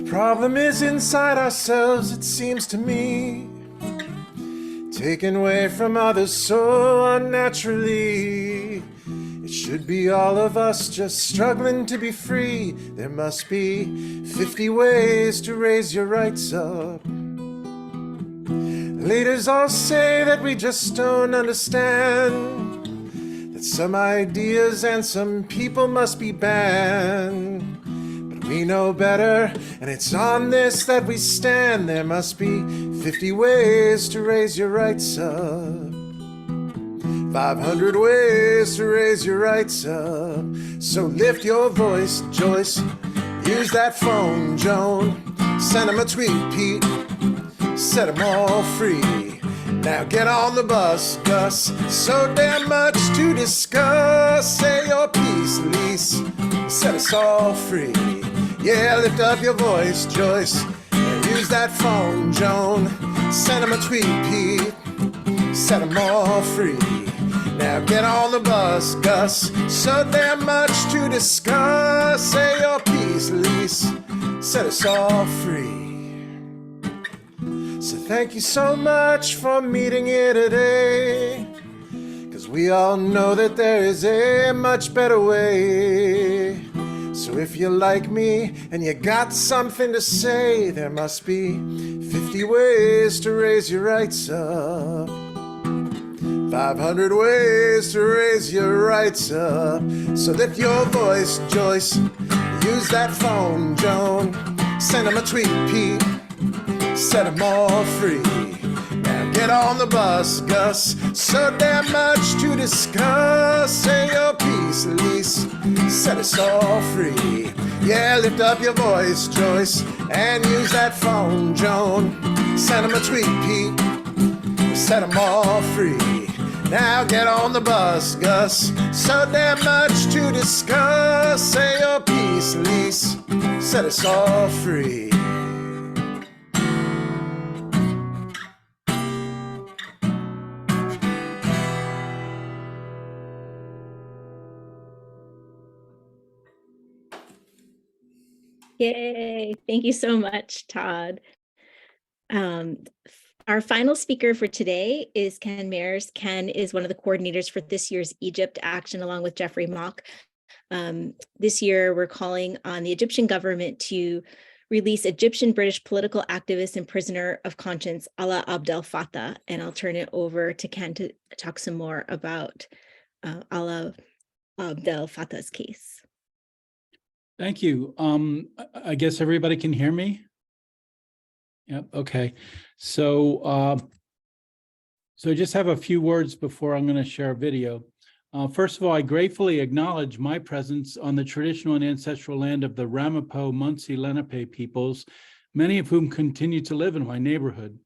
Problem is inside ourselves, it seems to me, taken away from others so unnaturally. It should be all of us just struggling to be free. There must be 50 ways to raise your rights up. Leaders all say that we just don't understand, that some ideas and some people must be banned. We know better, and it's on this that we stand. There must be 50 ways to raise your rights up. 500 ways to raise your rights up. So lift your voice, Joyce. Use that phone, Joan. Send them a tweet, Pete. Set them all free. Now get on the bus, Gus. So damn much to discuss. Say your piece, Lise. Set us all free. Yeah, lift up your voice, Joyce, and use that phone, Joan. Send them a tweet, Pete. Set them all free. Now get on the bus, Gus. So damn much to discuss. Say your piece, Lise. Set us all free. So thank you so much for meeting here today, 'cause we all know that there is a much better way. So if you're like me and you got something to say, there must be 50 ways to raise your rights up. 500 ways to raise your rights up. So lift your voice, Joyce. Use that phone, Joan. Send them a tweet, Pete. Set them all free. Now get on the bus, Gus. So damn much to discuss. Say your piece, Lise. Set us all free. Yeah, lift up your voice, Joyce, and use that phone, Joan. Send them a tweet, Pete. Set them all free. Now get on the bus, Gus. So damn much to discuss. Say your piece, Lise. Set us all free. Yay. Thank you so much, Todd. Our final speaker for today is Ken Mears. Ken is one of the coordinators for this year's Egypt Action, along with Jeffrey Mock. This year, we're calling on the Egyptian government to release Egyptian British political activist and prisoner of conscience, Alaa Abdel Fattah. And I'll turn it over to Ken to talk some more about Alaa Abdel Fattah's case. Thank you. I guess everybody can hear me? Yep, okay. So I just have a few words before I'm going to share a video. First of all, I gratefully acknowledge my presence on the traditional and ancestral land of the Ramapo Munsee Lenape peoples, many of whom continue to live in my neighborhood.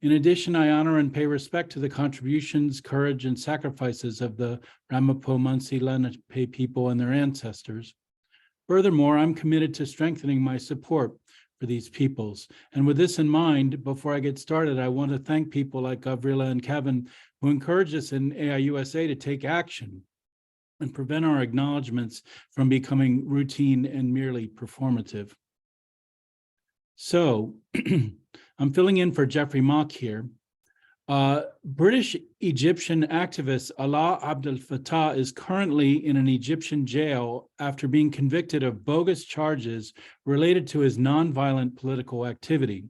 In addition, I honor and pay respect to the contributions, courage, and sacrifices of the Ramapo Munsee Lenape people and their ancestors. Furthermore, I'm committed to strengthening my support for these peoples. And with this in mind, before I get started, I want to thank people like Gavrila and Kevin who encouraged us in AIUSA to take action and prevent our acknowledgements from becoming routine and merely performative. So I'm filling in for Jeffrey Mock here. British Egyptian activist Alaa Abdel Fattah is currently in an Egyptian jail after being convicted of bogus charges related to his nonviolent political activity.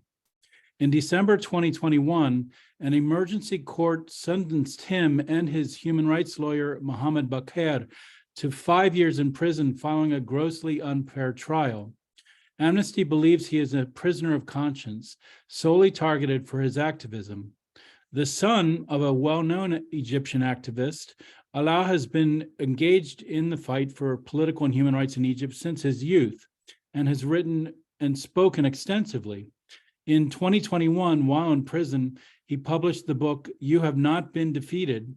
In December 2021, an emergency court sentenced him and his human rights lawyer, Mohammed Bakr, to 5 years in prison following a grossly unfair trial. Amnesty believes he is a prisoner of conscience, solely targeted for his activism. The son of a well-known Egyptian activist, Alaa has been engaged in the fight for political and human rights in Egypt since his youth and has written and spoken extensively. In 2021, while in prison, he published the book, You Have Not Been Defeated,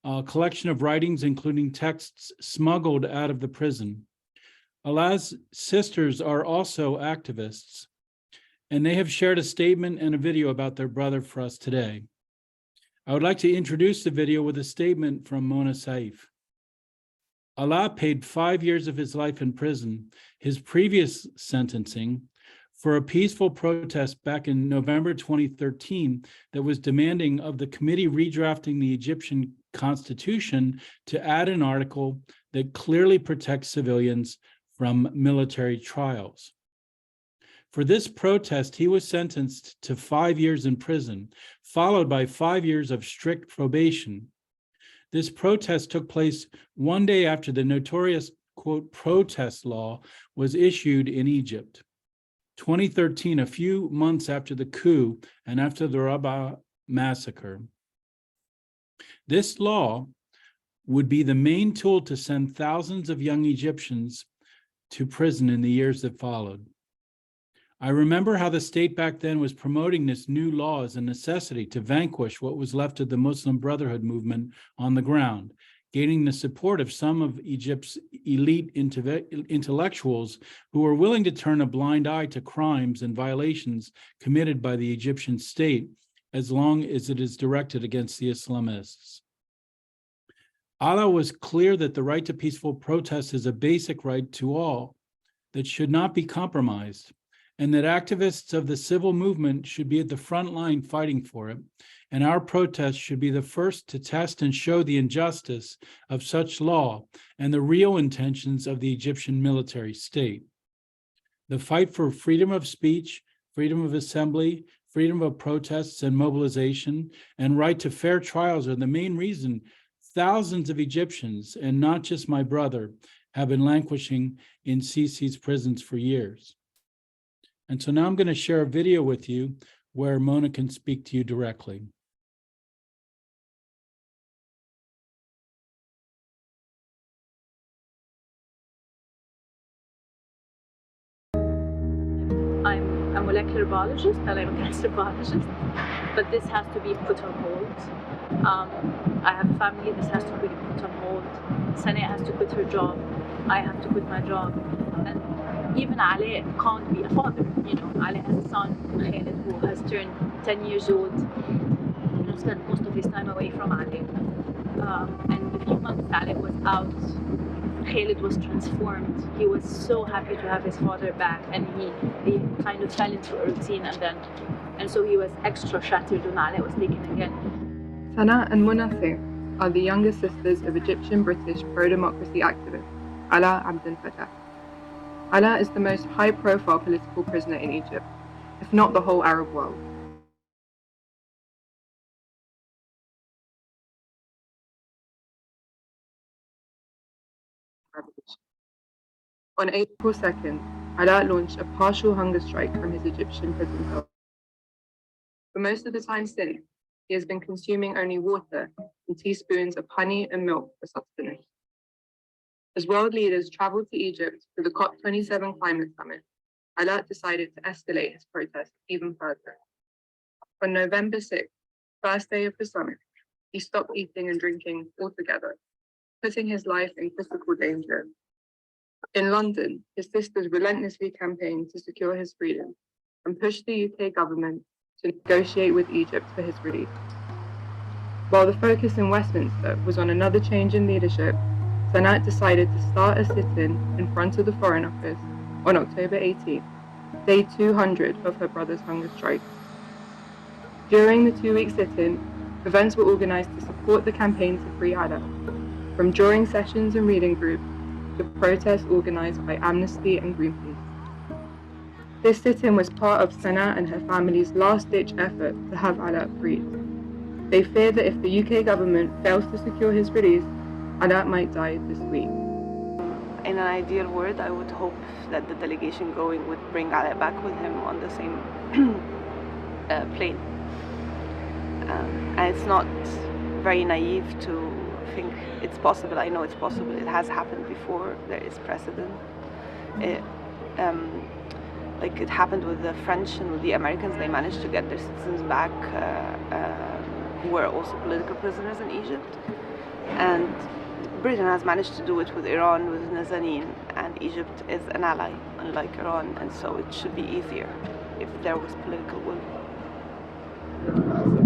a collection of writings including texts smuggled out of the prison. Alaa's sisters are also activists, and they have shared a statement and a video about their brother for us today. I would like to introduce the video with a statement from Mona Saif. Alaa paid 5 years of his life in prison, his previous sentencing, for a peaceful protest back in November 2013 that was demanding of the committee redrafting the Egyptian constitution to add an article that clearly protects civilians from military trials. For this protest, he was sentenced to 5 years in prison, followed by 5 years of strict probation. This protest took place one day after the notorious, quote, protest law was issued in Egypt. 2013, a few months after the coup and after the Rabaa massacre. This law would be the main tool to send thousands of young Egyptians to prison in the years that followed. I remember how the state back then was promoting this new law as a necessity to vanquish what was left of the Muslim Brotherhood movement on the ground, gaining the support of some of Egypt's elite intellectuals who were willing to turn a blind eye to crimes and violations committed by the Egyptian state, as long as it is directed against the Islamists. Alaa was clear that the right to peaceful protest is a basic right to all that should not be compromised, and that activists of the civil movement should be at the front line fighting for it, and our protests should be the first to test and show the injustice of such law and the real intentions of the Egyptian military state. The fight for freedom of speech, freedom of assembly, freedom of protests and mobilization, and right to fair trials are the main reason thousands of Egyptians, and not just my brother, have been languishing in Sisi's prisons for years. And so now I'm going to share a video with you where Mona can speak to you directly. I'm a molecular biologist and I'm a cancer biologist, but this has to be put on hold. I have a family, this has to be put on hold. Sana has to quit her job, I have to quit my job, and even Ali can't be a father. You know, Ali has a son, Khalid, who has turned 10 years old, and spent most of his time away from Ali. And a few months Ali was out, Khalid was transformed. He was so happy to have his father back, and he kind of fell into a routine, and so he was extra shattered when Ali was taken again. Sana and Mona Saif are the younger sisters of Egyptian-British pro-democracy activist Alaa Abdel Fattah. Alaa is the most high-profile political prisoner in Egypt, if not the whole Arab world. On April 2nd, Alaa launched a partial hunger strike from his Egyptian prison cell. For most of the time since, he has been consuming only water and teaspoons of honey and milk for sustenance. As world leaders traveled to Egypt for the COP27 climate summit, Alaa decided to escalate his protest even further. On November 6th, first day of the summit, he stopped eating and drinking altogether, putting his life in critical danger. In London, his sisters relentlessly campaigned to secure his freedom and pushed the UK government to negotiate with Egypt for his release. While the focus in Westminster was on another change in leadership, Sanat decided to start a sit-in in front of the Foreign Office on October 18th, day 200 of her brother's hunger strike. During the 2-week sit-in, events were organized to support the campaign to free Alaa, from drawing sessions and reading groups to protests organized by Amnesty and Greenpeace. This sit-in was part of Sana and her family's last-ditch effort to have Alaa freed. They feared that if the UK government fails to secure his release, Alaa might die this week. in an ideal world, I would hope that the delegation going would bring Alaa back with him on the same plane. And it's not very naive to think it's possible. I know it's possible. It has happened before. There is precedent. Like it happened with the French and with the Americans. They managed to get their citizens back who were also political prisoners in Egypt. And Britain has managed to do it with Iran, with Nazanin, and Egypt is an ally, unlike Iran, and so it should be easier if there was political will.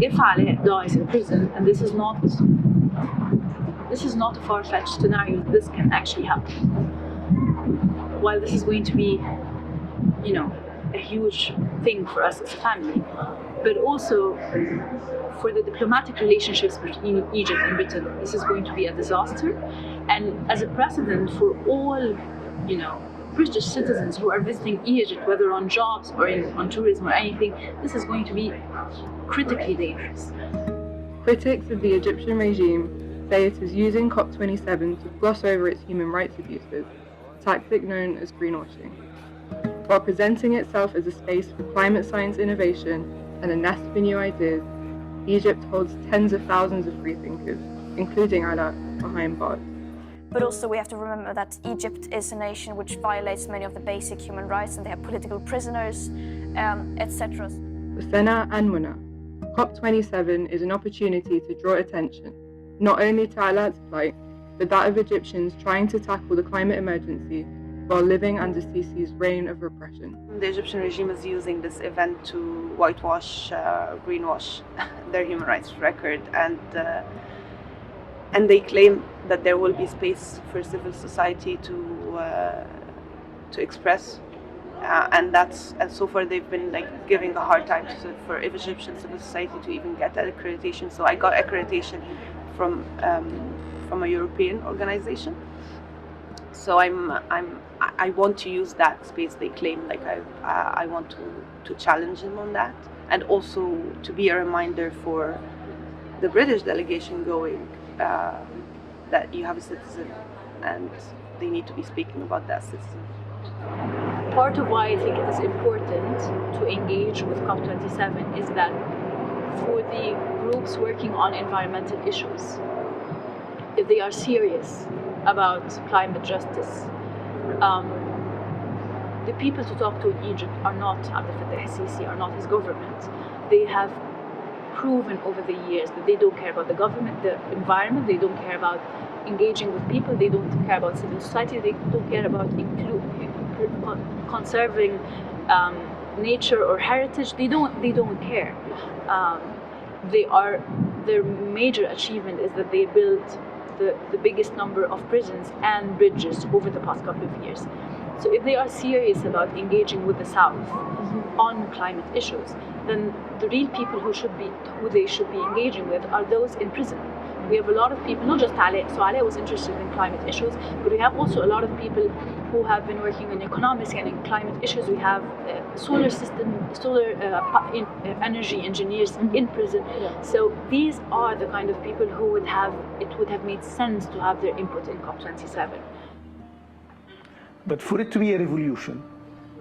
If Alaa dies in prison, and this is not a far-fetched scenario, this can actually happen. While this is going to be, you know, a huge thing for us as a family, but also for the diplomatic relationships between Egypt and Britain, this is going to be a disaster. And as a precedent for all, you know, British citizens who are visiting Egypt, whether on jobs or on tourism or anything, this is going to be critically dangerous. Critics of the Egyptian regime say it is using COP27 to gloss over its human rights abuses, a tactic known as greenwashing. While presenting itself as a space for climate science innovation and a nest for new ideas, Egypt holds tens of thousands of freethinkers, including Alaa, behind bars. But also we have to remember that Egypt is a nation which violates many of the basic human rights, and they have political prisoners, etc. For Sena and Muna, COP27 is an opportunity to draw attention, not only to Alaa's plight, but that of Egyptians trying to tackle the climate emergency while living under Sisi's reign of repression. The Egyptian regime is using this event to whitewash, greenwash their human rights record, and they claim that there will be space for civil society to express, and so far they've been like giving a hard time for Egyptian civil society to even get that accreditation. So I got accreditation from a European organization. So I want to use that space they claim. Like I want to challenge them on that, and also to be a reminder for the British delegation going that you have a citizen, and they need to be speaking about that citizen. Part of why I think it is important to engage with COP27 is that for the groups working on environmental issues, if they are serious about climate justice, the people to talk to in Egypt are not Abdel Fattah al-Sisi, are not his government. They have proven over the years that they don't care about the government, the environment, they don't care about engaging with people, they don't care about civil society, they don't care about conserving nature or heritage. They don't care. Their major achievement is that they built the biggest number of prisons and bridges over the past couple of years. So if they are serious about engaging with the South on climate issues, then the real people who they should be engaging with are those in prison. We have a lot of people, not just Alaa. So Alaa was interested in climate issues, but we have also a lot of people who have been working in economics and in climate issues. We have solar energy engineers in prison. Yeah. So these are the kind of people who would have made sense to have their input in COP27. But for it to be a revolution,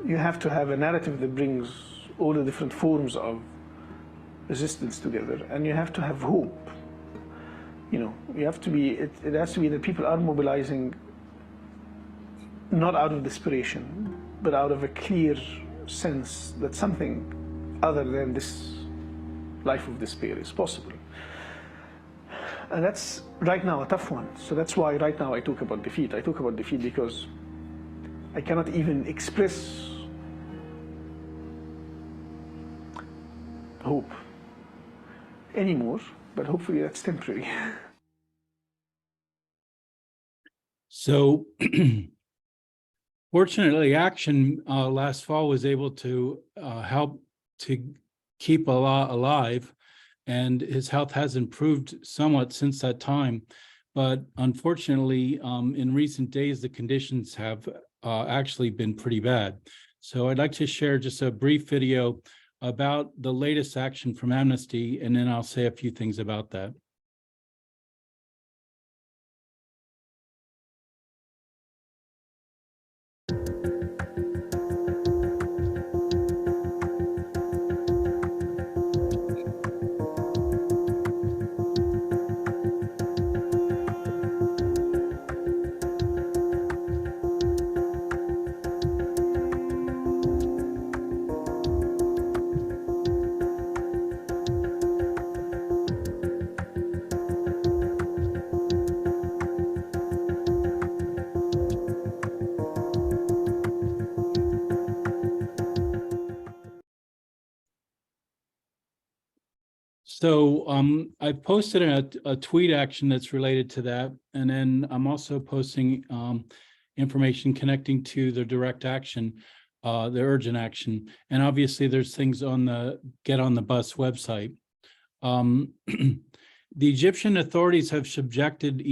you have to have a narrative that brings all the different forms of resistance together, and you have to have hope. You know, you have to be, it has to be that people are mobilizing not out of desperation, but out of a clear sense that something other than this life of despair is possible. And that's right now a tough one. So that's why right now I talk about defeat. I talk about defeat because I cannot even express hope anymore, but hopefully that's temporary. So fortunately, Action last fall was able to help to keep Alaa alive, and his health has improved somewhat since that time. But unfortunately, in recent days, the conditions have actually been pretty bad. So I'd like to share just a brief video about the latest action from Amnesty, and then I'll say a few things about that. So I posted a tweet action that's related to that. And then I'm also posting information connecting to the direct action, the urgent action. And obviously there's things on the Get on the Bus website. The Egyptian authorities have subjected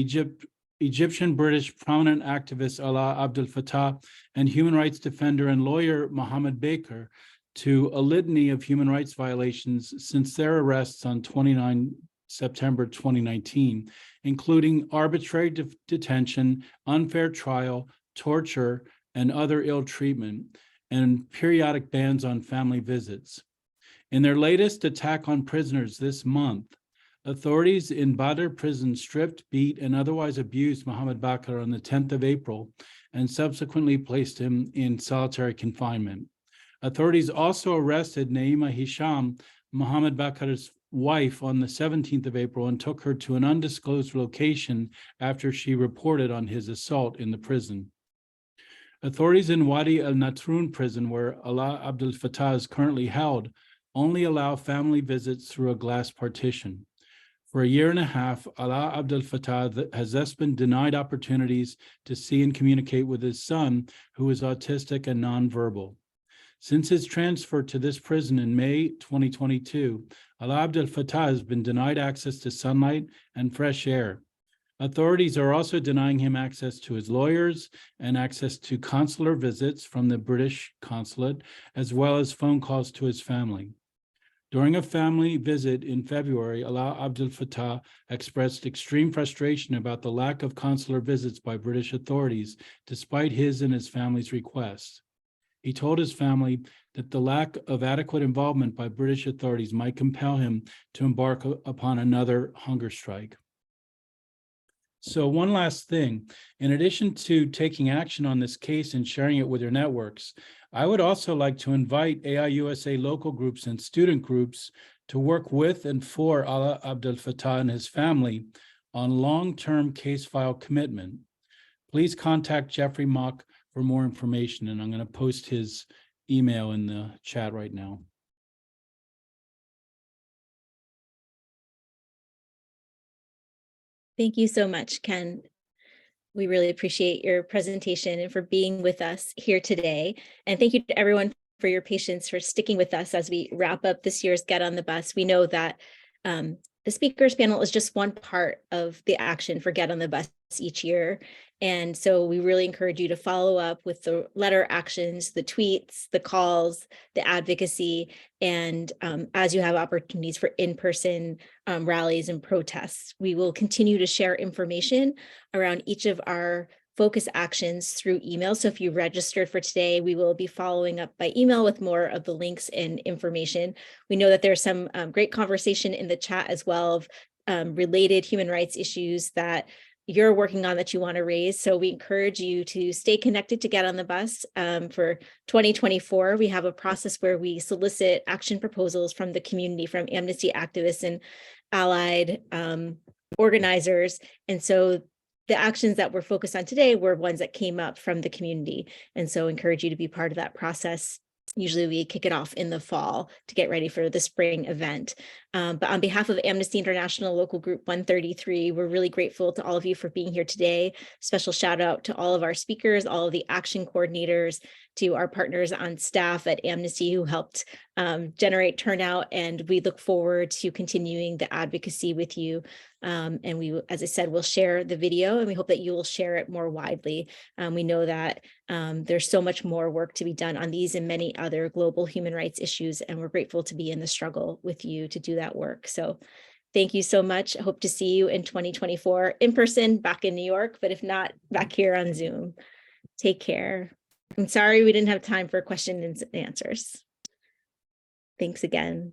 Egyptian British prominent activist Alaa Abdel Fattah and human rights defender and lawyer Mohammed Baker to a litany of human rights violations since their arrests on 29 September 2019, including arbitrary detention, unfair trial, torture, and other ill treatment, and periodic bans on family visits. In their latest attack on prisoners this month, authorities in Badr prison stripped, beat, and otherwise abused Mohammed Bakr on the 10th of April and subsequently placed him in solitary confinement. Authorities also arrested Naima Hisham, Mohammed Bakr's wife, on the 17th of April and took her to an undisclosed location after she reported on his assault in the prison. Authorities in Wadi al-Natrun prison, where Alaa Abdel Fattah is currently held, only allow family visits through a glass partition. For a year and a half, Alaa Abdel Fattah has thus been denied opportunities to see and communicate with his son, who is autistic and nonverbal. Since his transfer to this prison in May 2022, Alaa Abdel Fattah has been denied access to sunlight and fresh air. Authorities are also denying him access to his lawyers and access to consular visits from the British consulate, as well as phone calls to his family. During a family visit in February, Alaa Abdel Fattah expressed extreme frustration about the lack of consular visits by British authorities, despite his and his family's requests. He told his family that the lack of adequate involvement by British authorities might compel him to embark upon another hunger strike. So one last thing, in addition to taking action on this case and sharing it with your networks, I would also like to invite AIUSA local groups and student groups to work with and for Alaa Abdel Fattah and his family on long-term case file commitment. Please contact Jeffrey Mock for more information, and I'm going to post his email in the chat right now. Thank you so much, Ken. We really appreciate your presentation and for being with us here today. And thank you to everyone for your patience, for sticking with us as we wrap up this year's Get on the Bus. We know that the speakers panel is just one part of the action for Get on the Bus each year. And so we really encourage you to follow up with the letter actions, the tweets, the calls, the advocacy, and as you have opportunities for in-person rallies and protests. We will continue to share information around each of our focus actions through email. So if you registered for today, we will be following up by email with more of the links and information. We know that there's some great conversation in the chat as well of related human rights issues that you're working on that you want to raise. So we encourage you to stay connected to Get on the Bus. For 2024, we have a process where we solicit action proposals from the community, from Amnesty activists and allied organizers. And so the actions that we're focused on today were ones that came up from the community. And so encourage you to be part of that process. Usually we kick it off in the fall to get ready for the spring event. But on behalf of Amnesty International Local Group 133, we're really grateful to all of you for being here today. Special shout out to all of our speakers, all of the action coordinators, to our partners on staff at Amnesty who helped generate turnout. And we look forward to continuing the advocacy with you. And we, as I said, will share the video, and we hope that you will share it more widely. We know that there's so much more work to be done on these and many other global human rights issues, and we're grateful to be in the struggle with you to do that work. So thank you so much. I hope to see you in 2024 in person back in New York, but if not, back here on Zoom. Take care. I'm sorry we didn't have time for questions and answers. Thanks again.